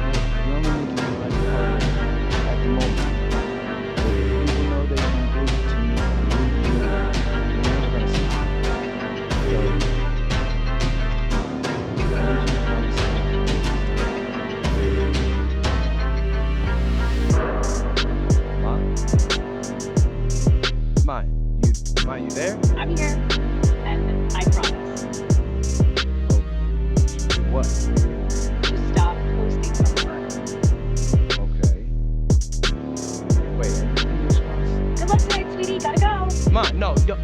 but you only need to do like part at the moment. Even though they can prove to me, you're never gonna stop. So, I need you to promise me. Ma, you there? I'm here, and I promise. What? To stop posting from the burner. Okay. Wait, are you fingers crossed? Good luck tonight, sweetie. Gotta go. Ma, no, yo.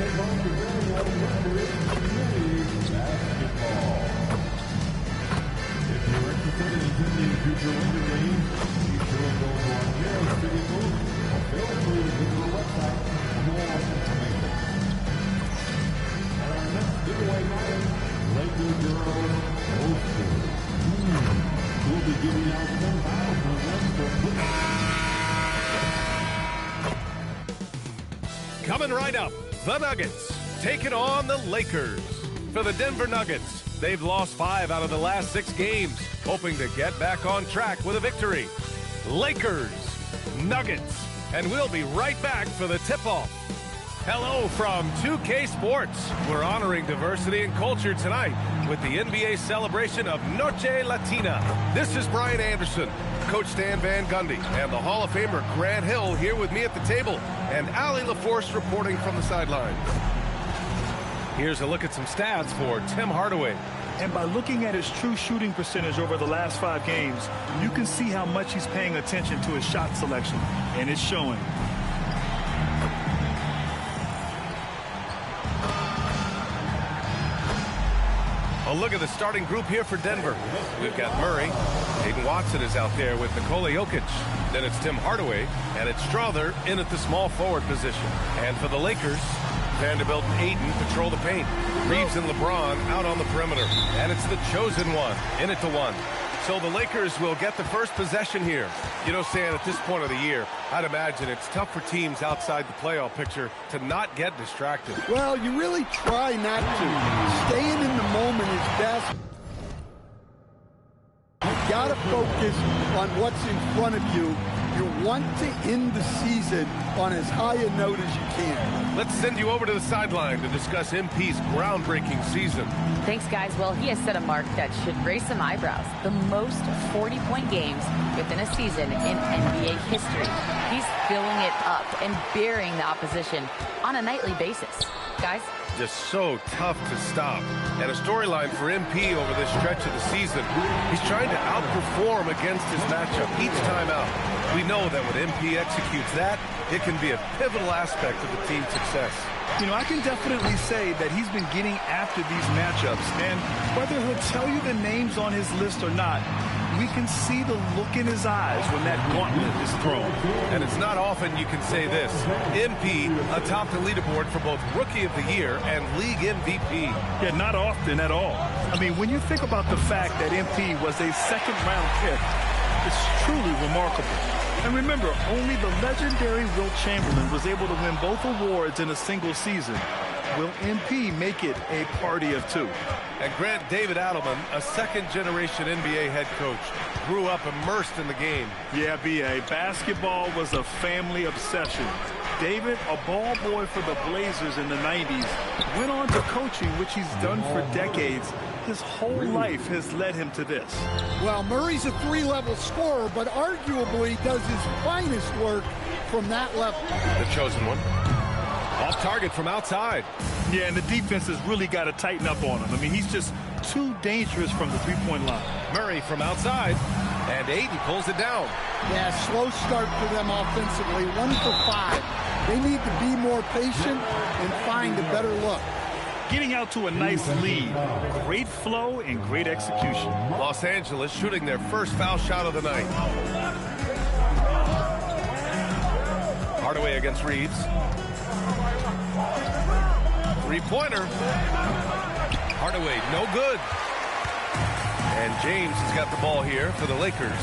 take on the Illinois Leverage Community Basketball. If you're interested in attending future Laker games, be sure to go to our nearest city booth or feel free to visit our website for more information. And our next giveaway night, Laker Girls Hosters. We'll be giving out 10,000 of them for Coming right up, the Nuggets taking on the Lakers. For the Denver Nuggets, they've lost 5 out of the last 6 games, hoping to get back on track with a victory. Lakers, Nuggets, and we'll be right back for the tip-off. Hello from 2K Sports. We're honoring diversity and culture tonight with the NBA celebration of Noche Latina. This is Brian Anderson, Coach Stan Van Gundy, and the Hall of Famer Grant Hill here with me at the table, and Allie LaForce reporting from the sidelines. Here's a look at some stats for Tim Hardaway. And by looking at his true shooting percentage over the last 5 games, you can see how much he's paying attention to his shot selection, and it's showing. A look at the starting group here for Denver. We've got Murray. Hayden Watson is out there with Nikola Jokic. Then it's Tim Hardaway, and it's Strother in at the small forward position. And for the Lakers, Vanderbilt and Ayton patrol the paint. Reeves and LeBron out on the perimeter. And it's the chosen one in it to 1. So the Lakers will get the first possession here. You know, Stan, at this point of the year, I'd imagine it's tough for teams outside the playoff picture to not get distracted. Well, you really try not to. Staying in the moment is best. You've got to focus on what's in front of you. You want to end the season on as high a note as you can. Let's send you over to the sideline to discuss MP's groundbreaking season. Thanks, guys. Well, he has set a mark that should raise some eyebrows. The most 40-point games within a season in NBA history. He's filling it up and burying the opposition on a nightly basis. Guys? Just so tough to stop. And a storyline for MP over this stretch of the season. He's trying to outperform against his matchup each time out. We know that when MP executes that, it can be a pivotal aspect of the team's success. You know, I can definitely say that he's been getting after these matchups, and whether he'll tell you the names on his list or not, we can see the look in his eyes when that gauntlet is thrown. And it's not often you can say this. MP atop the leaderboard for both Rookie of the Year and League MVP. Yeah, not often at all. I mean, when you think about the fact that MP was a second-round pick, it's truly remarkable. And remember, only the legendary Wilt Chamberlain was able to win both awards in a single season. Will MP make it a party of 2? And Grant, David Adelman, a second-generation NBA head coach, grew up immersed in the game. Yeah, B.A., basketball was a family obsession. David, a ball boy for the Blazers in the 90s, went on to coaching, which he's done for decades. His whole life has led him to this. Well, Murray's a 3-level scorer, but arguably does his finest work from that level. The chosen one. Off target from outside. Yeah, and the defense has really got to tighten up on him. I mean, he's just too dangerous from the three-point line. Murray from outside, and Ayton pulls it down. Yeah, slow start for them offensively, 1 for 5. They need to be more patient and find a better look. Getting out to a nice lead. Great flow and great execution. Los Angeles shooting their first foul shot of the night. Hardaway against Reeves. Three-pointer. Hardaway, no good. And James has got the ball here for the Lakers.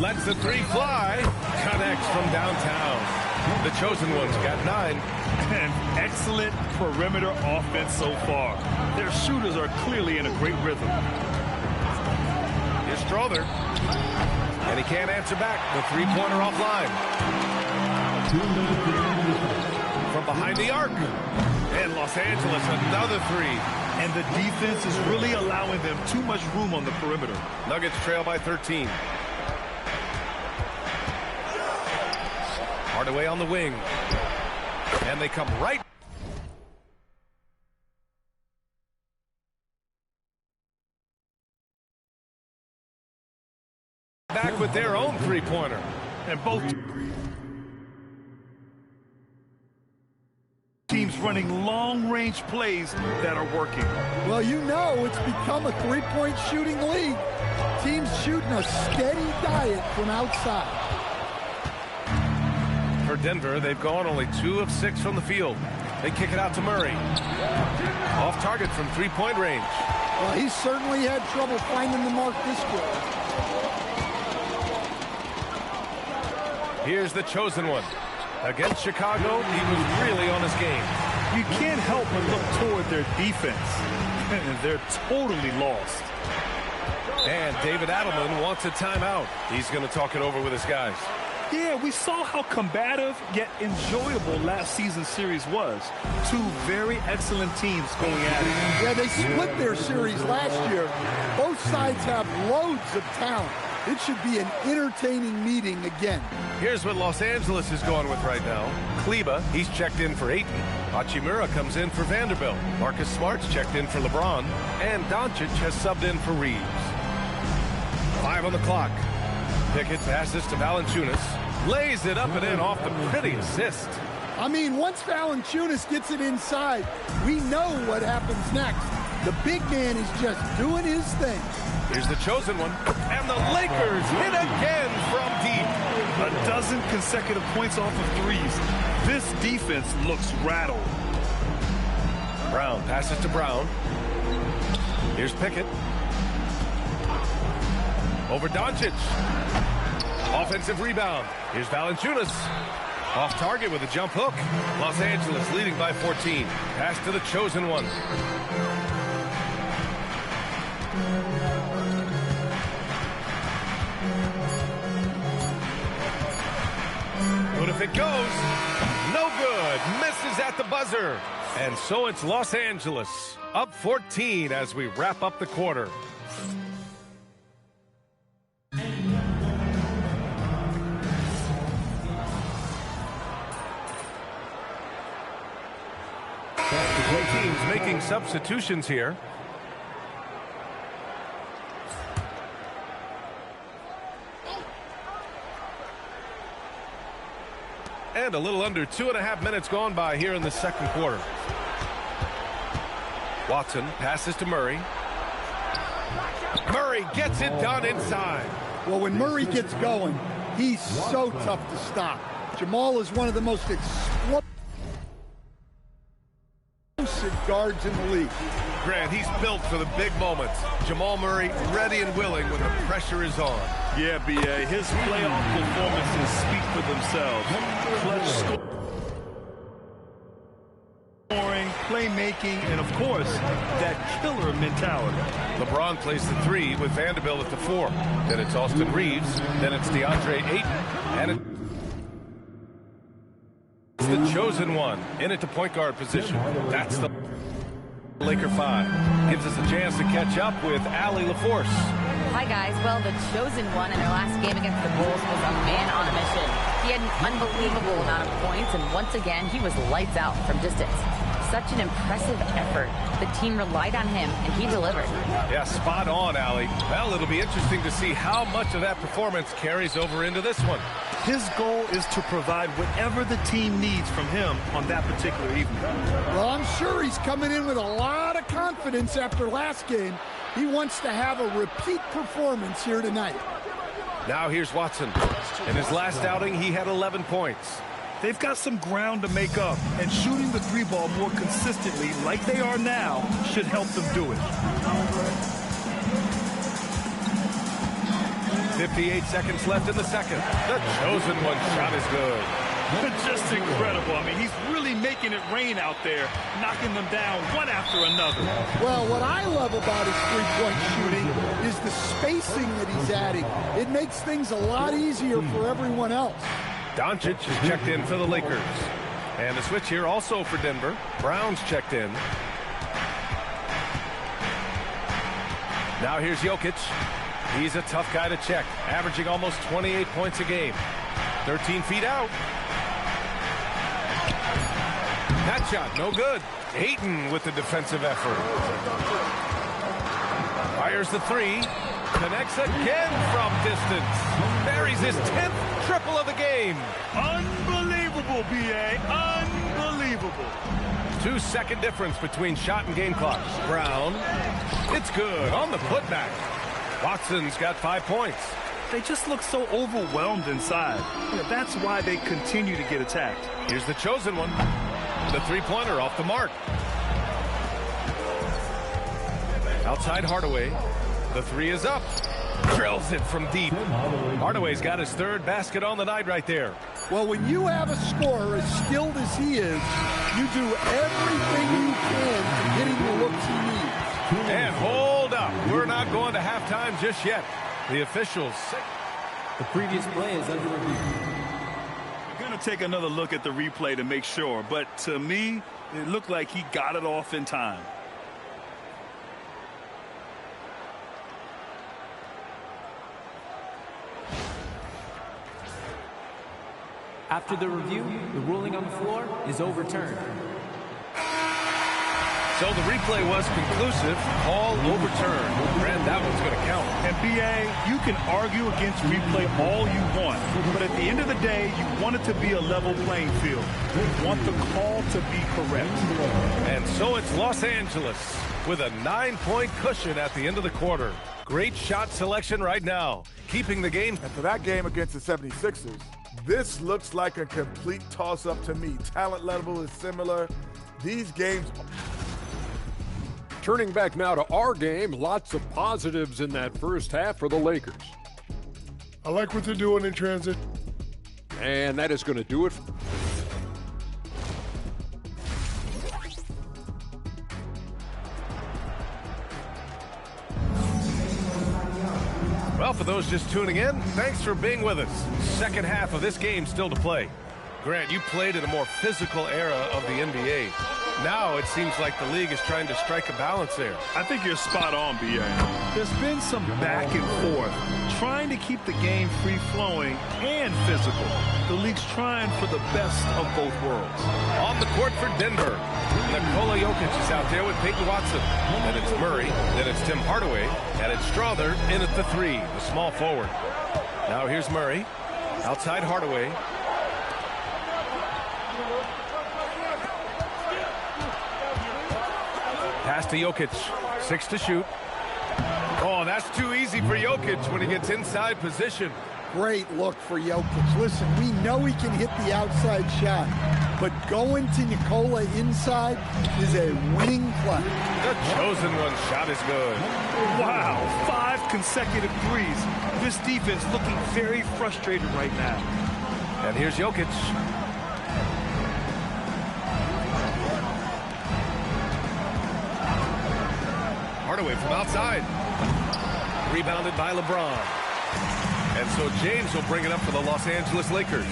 Lets the 3 fly. Connects from downtown. The chosen one's got 9. And excellent perimeter offense so far. Their shooters are clearly in a great rhythm. Here's Strother. And he can't answer back. The three-pointer offline. From behind the arc. And Los Angeles, another 3. And the defense is really allowing them too much room on the perimeter. Nuggets trail by 13. Hardaway on the wing. And they come right. Back with their own three-pointer. And both. teams running long-range plays that are working. Well, you know it's become a three-point shooting league. Teams shooting a steady diet from outside. For Denver, they've gone only 2 of 6 from the field. They kick it out to Murray. Off target from three-point range. Well, he certainly had trouble finding the mark this quarter. Here's the chosen one. Against Chicago, he was really on his game. You can't help but look toward their defense. They're totally lost. And David Adelman wants a timeout. He's going to talk it over with his guys. Yeah, we saw how combative yet enjoyable last season's series was. 2 very excellent teams going at it. Yeah, they split their series last year. Both sides have loads of talent. It should be an entertaining meeting again. Here's what Los Angeles is going with right now. Kleba, he's checked in for Ayton. Hachimura comes in for Vanderbilt. Marcus Smart's checked in for LeBron. And Doncic has subbed in for Reeves. 5 on the clock. Pickett passes to Valanciunas. Lays it up and in off the pretty assist. I mean, once Valanciunas gets it inside, we know what happens next. The big man is just doing his thing. Here's the chosen one. And the Lakers hit again from deep. A dozen consecutive points off of threes. This defense looks rattled. Brown passes to Brown. Here's Pickett. Over Doncic. Offensive rebound. Here's Valanciunas. Off target with a jump hook. Los Angeles leading by 14. Pass to the chosen one. But if it goes, no good. Misses at the buzzer. And so it's Los Angeles up 14 as we wrap up the quarter. Both teams making substitutions here. And a little under 2.5 minutes gone by here in the second quarter. Watson passes to Murray. Murray gets it done inside. Well, when Murray gets going, he's so tough to stop. Jamal is one of the most explosive guards in the league. Grant, he's built for the big moments. Jamal Murray ready and willing when the pressure is on. Yeah, B.A., his playoff performances speak for themselves. Clutch scoring, playmaking, and of course, that killer mentality. LeBron plays the 3 with Vanderbilt at the 4. Then it's Austin Reeves. Then it's DeAndre Ayton. And it's the chosen one in at the point guard position. That's the Laker 5. Gives us a chance to catch up with Allie LaForce. Hi, guys. Well, the chosen one in their last game against the Bulls was a man on a mission. He had an unbelievable amount of points, and once again, he was lights out from distance. Such an impressive effort. The team relied on him, and he delivered. Yeah, spot on, Allie. Well, it'll be interesting to see how much of that performance carries over into this one. His goal is to provide whatever the team needs from him on that particular evening. Well, I'm sure he's coming in with a lot of confidence after last game. He wants to have a repeat performance here tonight. Now here's Watson. In his last outing, he had 11 points. They've got some ground to make up, and shooting the 3-ball more consistently like they are now should help them do it. 58 seconds left in the second. The chosen one shot is good. Just incredible. I mean, he's really making it rain out there, knocking them down one after another. Well, what I love about his three-point shooting is the spacing that he's adding. It makes things a lot easier for everyone else. Doncic is checked in for the Lakers. And the switch here also for Denver. Brown's checked in. Now here's Jokic. He's a tough guy to check, averaging almost 28 points a game. 13 feet out. That shot, no good. Ayton with the defensive effort. Fires the 3. Connects again from distance. Buries his 10th triple of the game. Unbelievable, B.A. Unbelievable. unbelievable. 2-second difference between shot and game clock. Brown. It's good on the putback. Watson's got 5 points. They just look so overwhelmed inside. That's why they continue to get attacked. Here's the chosen one. The three-pointer off the mark. Outside Hardaway. The three is up. Drills it from deep. Hardaway's got his third basket on the night right there. Well, when you have a scorer as skilled as he is, you do everything you can to get him the looks he needs. And hold up. We're not going to halftime just yet. The officials say the previous play is under review. We're going to take another look at the replay to make sure, but to me, it looked like he got it off in time. After the review, the ruling on the floor is overturned. So the replay was conclusive. Call overturned. Brad, that one's going to count. And BA, you can argue against replay all you want, but at the end of the day, you want it to be a level playing field. You want the call to be correct. And so it's Los Angeles with a 9-point cushion at the end of the quarter. Great shot selection right now, keeping the game. And for that game against the 76ers, this looks like a complete toss-up to me. Talent level is similar. These games... Turning back now to our game, lots of positives in that first half for the Lakers. I like what they're doing in transit. And that is going to do it. Well, for those just tuning in, thanks for being with us. Second half of this game still to play. Grant, you played in a more physical era of the NBA. Now it seems like the league is trying to strike a balance there. I think you're spot on, B.A. There's been some back and forth, trying to keep the game free-flowing and physical. The league's trying for the best of both worlds. On the court for Denver, Nikola Jokic is out there with Peyton Watson. Then it's Murray, then it's Tim Hardaway, and it's Strother in at the three, the small forward. Now here's Murray, outside Hardaway. Pass to Jokic, 6 to shoot. Oh, that's too easy for Jokic when he gets inside position. Great look for Jokic. Listen, we know he can hit the outside shot, but going to Nikola inside is a winning play. The chosen one shot is good. Wow, 5 consecutive threes. This defense looking very frustrated right now. And here's Jokic. Hardaway from outside. Rebounded by LeBron. And so James will bring it up for the Los Angeles Lakers.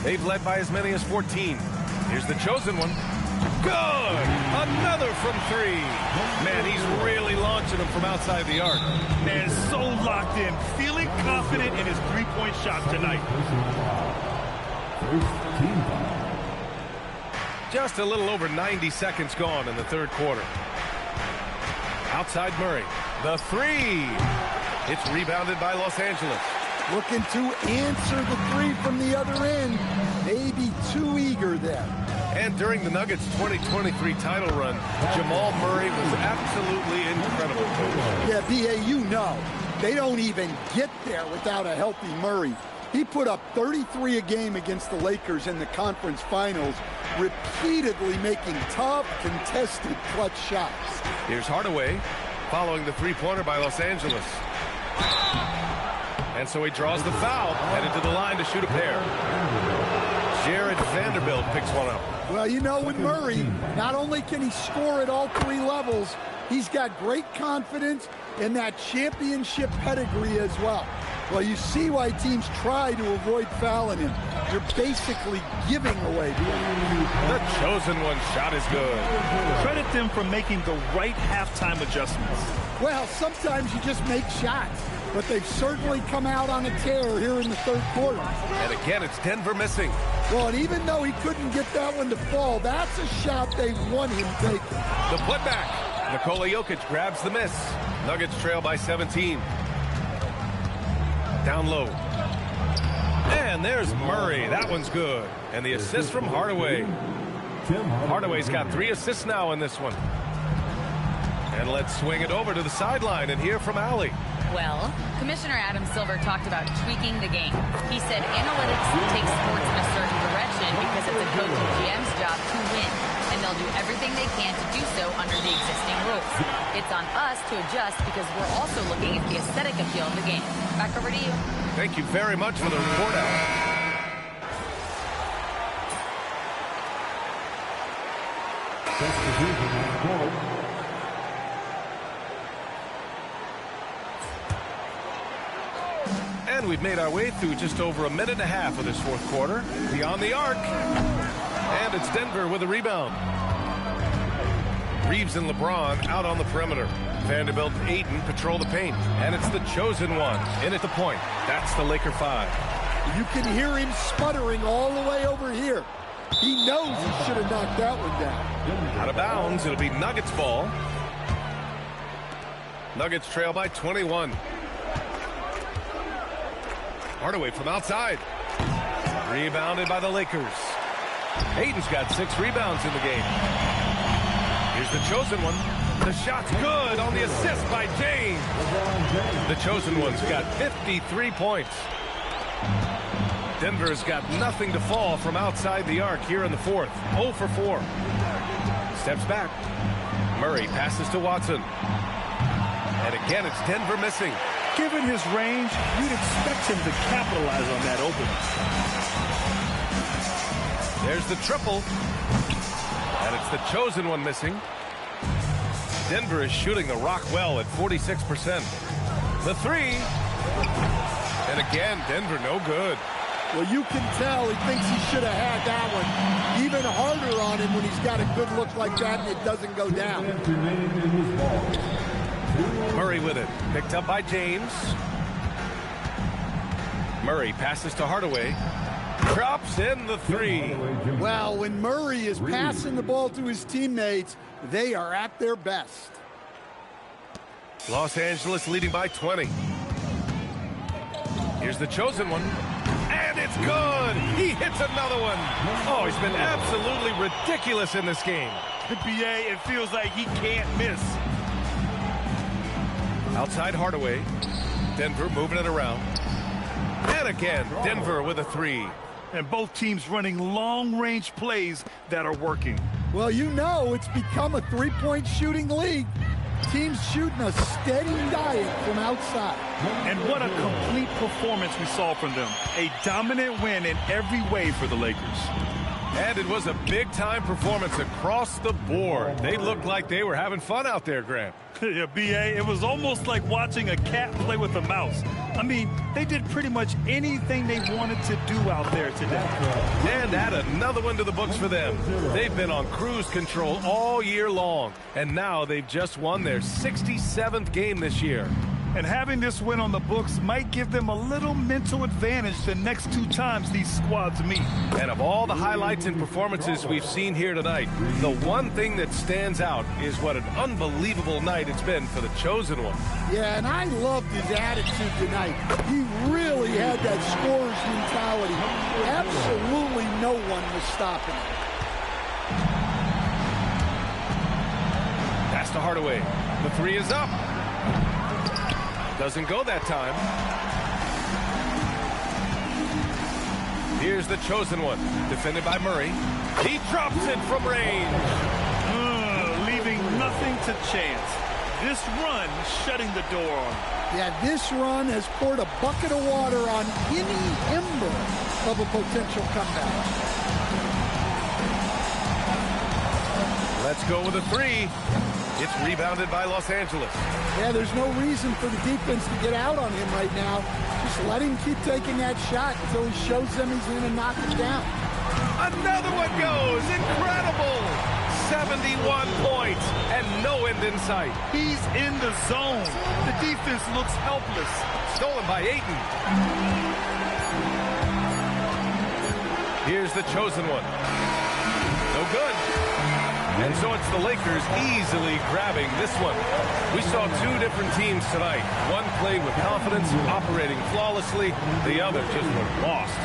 They've led by as many as 14. Here's the chosen one. Good! Another from 3. Man, he's really launching them from outside the arc. Man, so locked in, feeling confident in his three-point shot tonight. Just a little over 90 seconds gone in the third quarter. Outside Murray. The 3. It's rebounded by Los Angeles. Looking to answer the 3 from the other end. Maybe too eager there. And during the Nuggets' 2023 title run, Jamal Murray was absolutely incredible. Yeah, B.A., you know, they don't even get there without a healthy Murray. He put up 33 a game against the Lakers in the conference finals, repeatedly making tough, contested, clutch shots. Here's Hardaway, following the three-pointer by Los Angeles. And so he draws the foul, headed to the line to shoot a pair. Jared Vanderbilt picks one up. Well, you know, with Murray, not only can he score at all 3 levels, he's got great confidence and that championship pedigree as well. Well, you see why teams try to avoid fouling him. You're basically giving away. The chosen one shot is good. Credit them for making the right halftime adjustments. Well, sometimes you just make shots, but they've certainly come out on a tear here in the third quarter. And again, it's Denver missing. Well, and even though he couldn't get that one to fall, that's a shot they want him taking. The putback. Nikola Jokic grabs the miss. Nuggets trail by 17. Down low. And there's Murray. That one's good. And the assist from Hardaway. Hardaway's got 3 assists now in this one. And let's swing it over to the sideline and hear from Allie. Well, Commissioner Adam Silver talked about tweaking the game. He said analytics take sports in a certain direction because it's a coach and GM's job to win, and they'll do everything they can to do so under the existing rules. It's on us to adjust because we're also looking at the aesthetic appeal of the game. Back over to you. Thank you very much for the report, Allie. And we've made our way through just over a minute and a half of this fourth quarter. Beyond the arc. And it's Denver with a rebound. Reeves and LeBron out on the perimeter. Vanderbilt and Ayton patrol the paint. And it's the chosen one in at the point. That's the Laker 5. You can hear him sputtering all the way over here. He knows he should have knocked that one down. Out of bounds, it'll be Nuggets ball. Nuggets trail by 21. Hardaway from outside. Rebounded by the Lakers. Ayton's got 6 rebounds in the game. Here's the chosen one. The shot's good on the assist by James. The chosen one's got 53 points. Denver's got nothing to fall from outside the arc here in the fourth. 0 for 4. Steps back. Murray passes to Watson. And again, it's Denver missing. Given his range, you'd expect him to capitalize on that opening. There's the triple. And it's the chosen one missing. Denver is shooting the rock well at 46%. The 3. And again, Denver no good. Well, you can tell he thinks he should have had that one. Even harder on him when he's got a good look like that and it doesn't go down. Murray with it. Picked up by James. Murray passes to Hardaway. Drops in the 3. Well, when Murray is passing the ball to his teammates, they are at their best. Los Angeles leading by 20. Here's the chosen one. And it's good. He hits another one. Oh, he's been absolutely ridiculous in this game. BA, it feels like he can't miss. Outside Hardaway. Denver moving it around. And again, Denver with a 3. And both teams running long-range plays that are working. Well, you know it's become a three-point shooting league. Teams shooting a steady diet from outside. And what a complete performance we saw from them. A dominant win in every way for the Lakers. And it was a big-time performance across the board. They looked like they were having fun out there, Grant. Yeah, B.A., it was almost like watching a cat play with a mouse. I mean, they did pretty much anything they wanted to do out there today. And add another one to the books for them. They've been on cruise control all year long, and now they've just won their 67th game this year. And having this win on the books might give them a little mental advantage the next 2 times these squads meet. And of all the highlights and performances we've seen here tonight, the one thing that stands out is what an unbelievable night it's been for the chosen one. Yeah, and I loved his attitude tonight. He really had that scorer's mentality. Absolutely no one was stopping him. Pass to Hardaway. The 3 is up. Doesn't go that time. Here's the chosen one. Defended by Murray. He drops it from range. Leaving nothing to chance. This run shutting the door on him. Yeah, this run has poured a bucket of water on any ember of a potential comeback. Let's go with a 3. It's rebounded by Los Angeles. Yeah, there's no reason for the defense to get out on him right now. Just let him keep taking that shot until he shows them he's going to knock it down. Another one goes. Incredible. 71 points and no end in sight. He's in the zone. The defense looks helpless. Stolen by Ayton. Here's the chosen one. No good. And so it's the Lakers easily grabbing this one. We saw 2 different teams tonight. One played with confidence, operating flawlessly. The other just looked lost.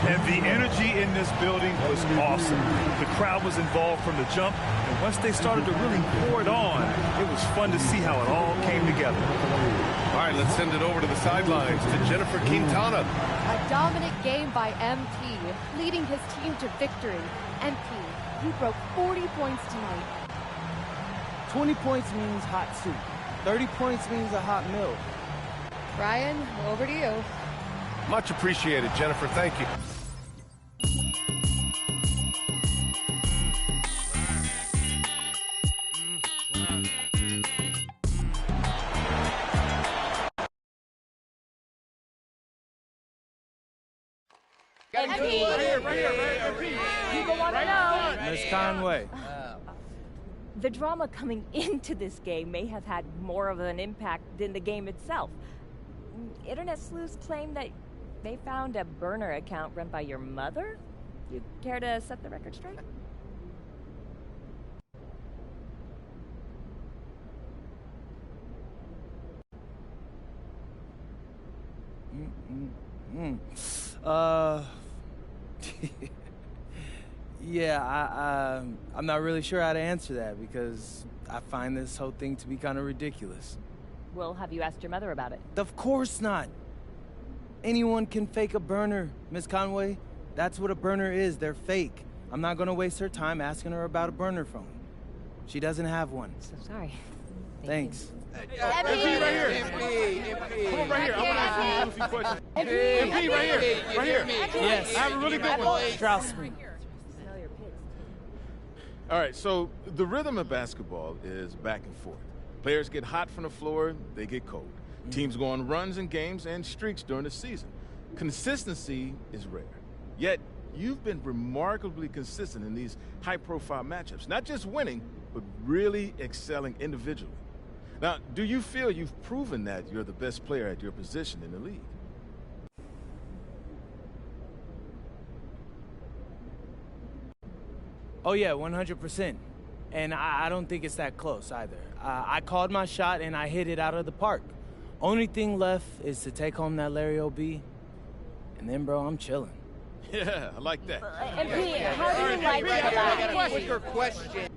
And the energy in this building was awesome. The crowd was involved from the jump, and once they started to really pour it on, it was fun to see how it all came together. All right, let's send it over to the sidelines to Jennifer Quintana. A dominant game by MP, leading his team to victory. MP, you broke 40 points tonight. 20 points means hot soup. 30 points means a hot meal. Ryan, over to you. Much appreciated, Jennifer. Thank you. People want to know. Miss Conway. The drama coming into this game may have had more of an impact than the game itself. Internet sleuths claim that they found a burner account run by your mother. You care to set the record straight? Yeah, I'm not really sure how to answer that because I find this whole thing to be kind of ridiculous. Well, have you asked your mother about it? Of course not. Anyone can fake a burner, Miss Conway. That's what a burner is. They're fake. I'm not gonna waste her time asking her about a burner phone. She doesn't have one. So sorry. Thanks. MP right here. MP. Come on right here. I want to ask you a few questions. MP right here. Right here. Yes. I have a really good one. Straussman. All right, so the rhythm of basketball is back and forth. Players get hot from the floor, they get cold. Teams go on runs in games and streaks during the season. Consistency is rare. Yet, you've been remarkably consistent in these high-profile matchups. Not just winning, but really excelling individually. Now, do you feel you've proven that you're the best player at your position in the league? Oh, yeah, 100%. And I don't think it's that close either. I called my shot and I hit it out of the park. Only thing left is to take home that Larry O.B. And then, bro, I'm chilling. Yeah, I like that. MP, how do you like that? Quicker question.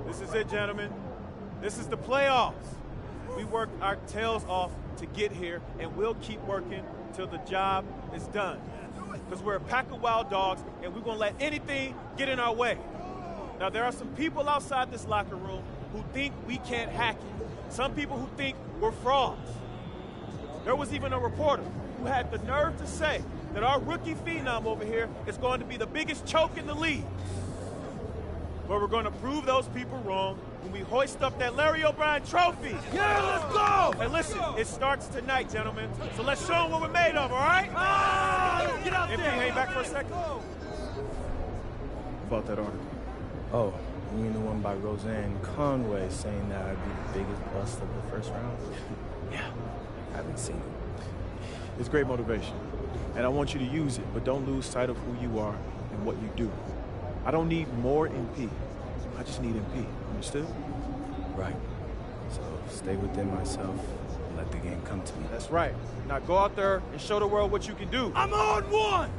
This is it, gentlemen. This is the playoffs. We worked our tails off to get here, and we'll keep working till the job is done. Because we're a pack of wild dogs, and we won't let anything get in our way. Now, there are some people outside this locker room who think we can't hack it. Some people who think we're frauds. There was even a reporter who had the nerve to say that our rookie phenom over here is going to be the biggest choke in the league. But we're going to prove those people wrong when we hoist up that Larry O'Brien trophy. Yeah, let's go! Hey, listen, it starts tonight, gentlemen. So let's show them what we're made of, all right? Let's get out MP, there. hang back for a second. About that article. Oh, you mean the one by Roseanne Conway saying that I'd be the biggest bust of the first round? Yeah, I haven't seen it. It's great motivation, and I want you to use it, but don't lose sight of who you are and what you do. I don't need more MP. I just need MP. Understood? Right. So stay within myself and let the game come to me. That's right. Now go out there and show the world what you can do. I'm on one!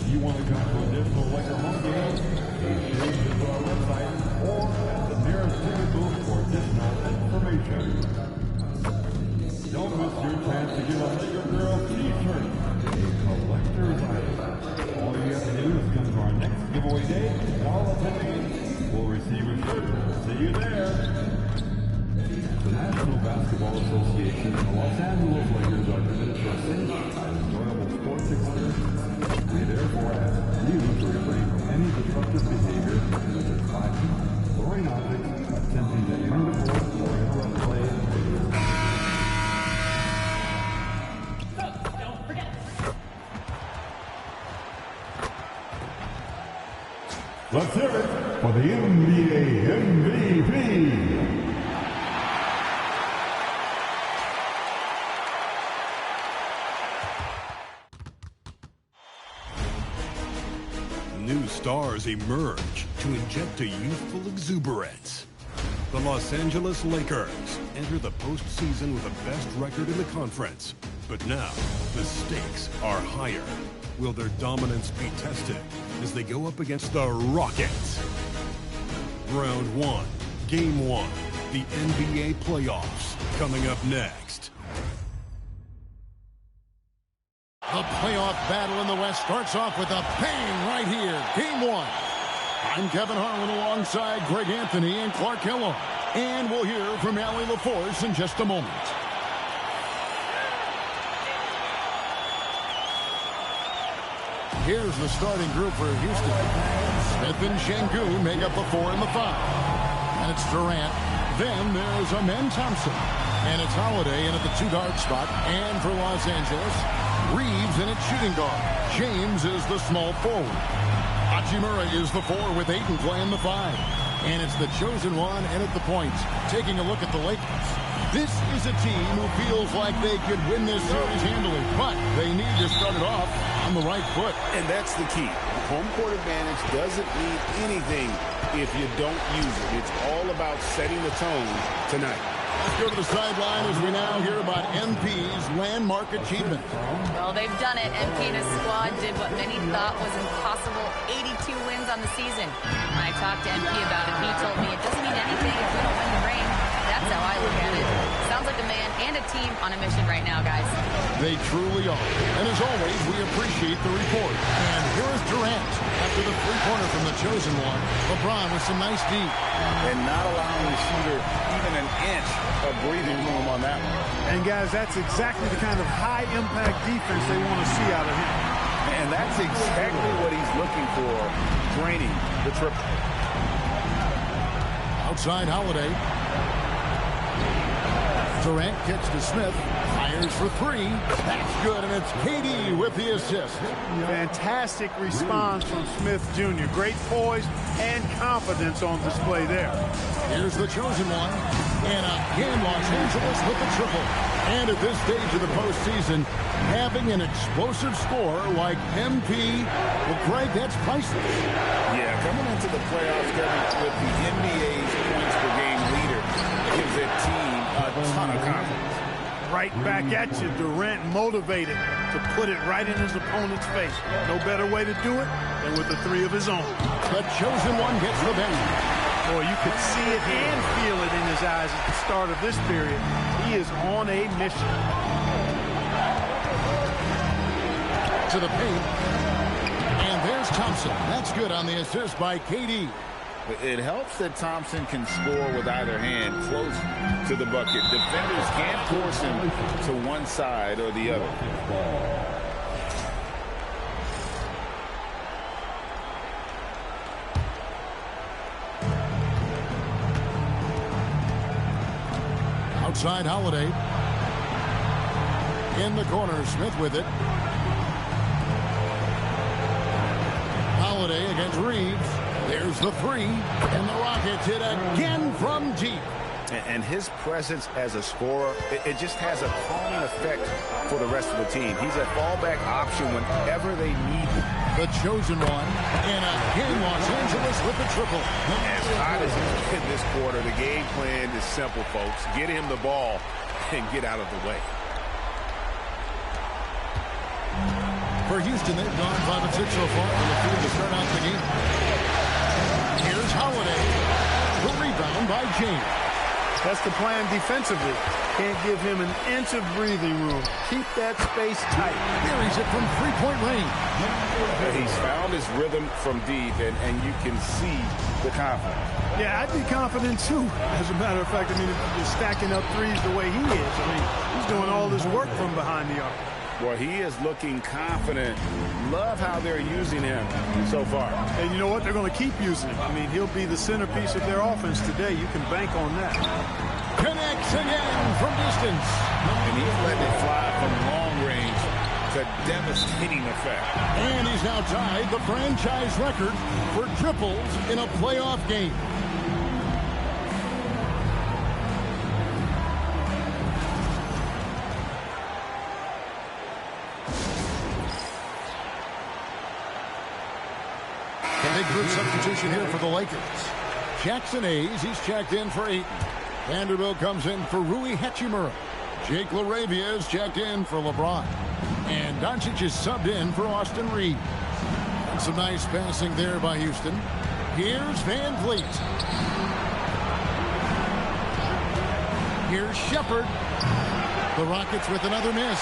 If you want to come to additional Laker home games, please visit our website or at the nearest ticket booth for additional information. Don't miss your chance to get a Laker Girl t-shirt, a collector's item. All you have to do is come to our next giveaway day, and all attendees will receive a shirt. See you there. The National Basketball Association and the Los Angeles Lakers are committed to a safe and enjoyable sports experience. We therefore ask you to refrain from any disruptive behavior such as fighting, throwing objects, attempting to enter the court, or interrupt play. Let's hear it for the NBA MVP. New stars emerge to inject a youthful exuberance. The Los Angeles Lakers enter the postseason with the best record in the conference. But now, the stakes are higher. Will their dominance be tested as they go up against the Rockets? Round 1, Game 1, the NBA playoffs, coming up next. The playoff battle in the West starts off with a bang right here. Game 1. I'm Kevin Harlan alongside Greg Anthony and Clark Kellogg. And we'll hear from Allie LaForce in just a moment. Here's the starting group for Houston. Smith and Şengün make up the 4 and the 5. And it's Durant. Then there's Amen Thompson. And it's Holiday in at the 2-guard spot. And for Los Angeles, Reeves in at shooting guard. James is the small forward. Hachimura is the 4 with Ayton playing the 5. And it's the chosen one and at the points. Taking a look at the Lakers. This is a team who feels like they could win this series handily, but they need to start it off on the right foot. And that's the key. Home court advantage doesn't mean anything if you don't use it. It's all about setting the tone tonight. Let's go to the sideline as we now hear about MP's landmark achievement. Well, they've done it. MP and his squad did what many thought was impossible. 82 wins on the season. When I talked to MP about it, he told me it doesn't mean anything if we don't win the ring. That's how I look at it. Sounds like a man and a team on a mission right now, guys. They truly are. And as always, we appreciate the report. And here is Durant. After the three-pointer from the chosen one, LeBron with some nice deep. And not allowing the shooter even an inch of breathing room on that one. And guys, that's exactly the kind of high-impact defense they want to see out of him. And that's exactly what he's looking for, draining the triple. Outside Holiday. Durant kicks to Smith. Fires for 3. That's good, and it's KD with the assist. Fantastic response from Smith Jr. Great poise and confidence on display there. Here's the chosen one. And again, Los Angeles with the triple. And at this stage of the postseason, having an explosive scorer like MP, well, Greg, that's priceless. Yeah, coming into the playoffs, Kevin, with the NBA's points per game leader gives that team a ton of confidence. Right back at you, Durant motivated to put it right in his opponent's face. No better way to do it than with the 3 of his own. The chosen one gets the bang. Boy, you could see it and feel it in his eyes at the start of this period. He is on a mission. To the paint. And there's Thompson. That's good on the assist by KD. It helps that Thompson can score with either hand close to the bucket. Defenders can't force him to one side or the other. Outside Holiday. In the corner, Smith with it. Holiday against Reeves. There's the 3, and the Rockets hit again from deep. And his presence as a scorer, it just has a calming effect for the rest of the team. He's a fallback option whenever they need him. The chosen one, and again Los Angeles with the triple. As hot as he's been this quarter, the game plan is simple, folks. Get him the ball and get out of the way. For for Houston. They've gone 5 of 6 so far from the field to start out the game. Here's Holiday. The rebound by James. That's the plan defensively. Can't give him an inch of breathing room. Keep that space tight. Buries it from three-point range. He's found his rhythm from deep, and you can see the confidence. Yeah, I'd be confident too. As a matter of fact, I mean, if you're stacking up threes the way he is, I mean, he's doing all this work from behind the arc. Well, he is looking confident. Love how they're using him so far. And you know what? They're going to keep using him. I mean, he'll be the centerpiece of their offense today. You can bank on that. Connects again from distance. And he's letting it fly from long range to devastating effect. And he's now tied the franchise record for triples in a playoff game. Big group substitution here for the Lakers. Jackson Hayes, he's checked in for Ayton. Vanderbilt comes in for Rui Hachimura. Jake LaRavia is checked in for LeBron. And Doncic is subbed in for Austin Reeves. And some nice passing there by Houston. Here's Van Vliet. Here's Shepard. The Rockets with another miss.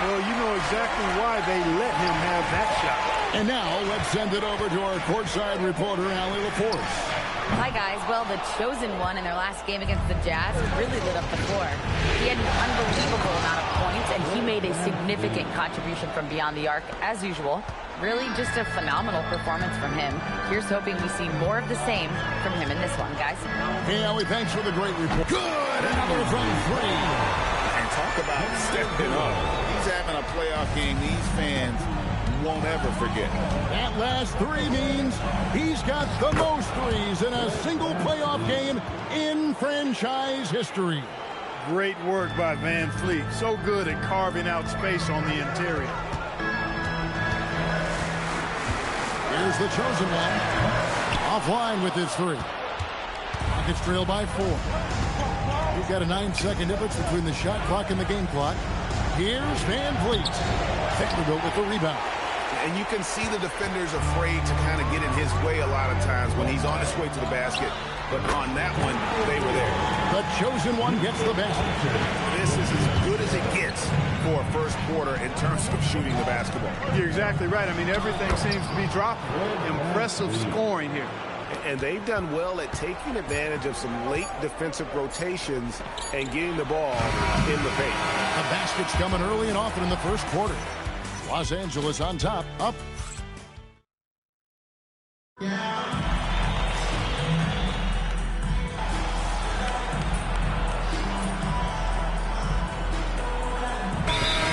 Well, you know exactly why they let him have that shot. And now let's send it over to our courtside reporter, Allie LaForce. Hi, guys. Well, the chosen one in their last game against the Jazz really lit up the floor. He had an unbelievable amount of points, and he made a significant contribution from beyond the arc, as usual. Really just a phenomenal performance from him. Here's hoping we see more of the same from him in this one, guys. Hey, Allie, thanks for the great report. Good! Another from three. And talk about stepping up. He's having a playoff game these fans won't ever forget. That last three means he's got the most threes in a single playoff game in franchise history. Great work by Van Vliet. So good at carving out space on the interior. Here's the chosen one. Offline with his three. Rockets trail by 4. You've got a 9-second difference between the shot clock and the game clock. Here's Van Vliet. Vanderbilt with the rebound. And you can see the defenders afraid to kind of get in his way a lot of times when he's on his way to the basket. But on that one, they were there. The chosen one gets the basket. This is as good as it gets for a first quarter in terms of shooting the basketball. You're exactly right. I mean, everything seems to be dropping. Impressive scoring here. And they've done well at taking advantage of some late defensive rotations and getting the ball in the paint. The basket's coming early and often in the first quarter. Los Angeles on top, up.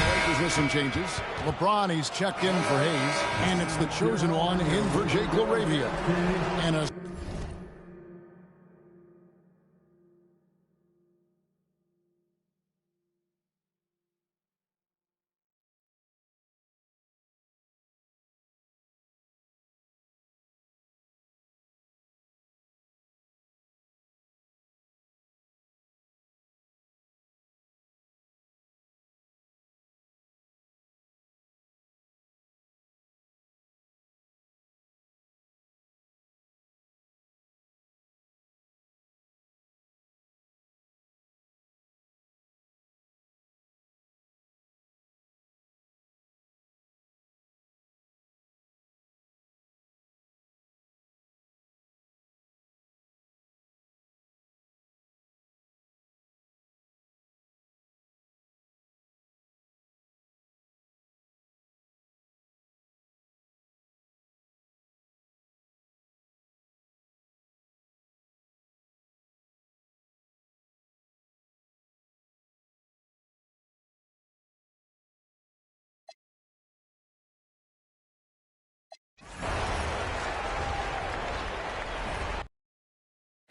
Lakers with some changes. LeBron, he's checked in for Hayes. And it's the chosen one in for Jake LaRavia. And a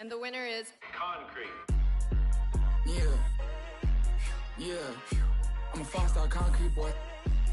And the winner is Concrete. Yeah. I'm a five-star concrete boy.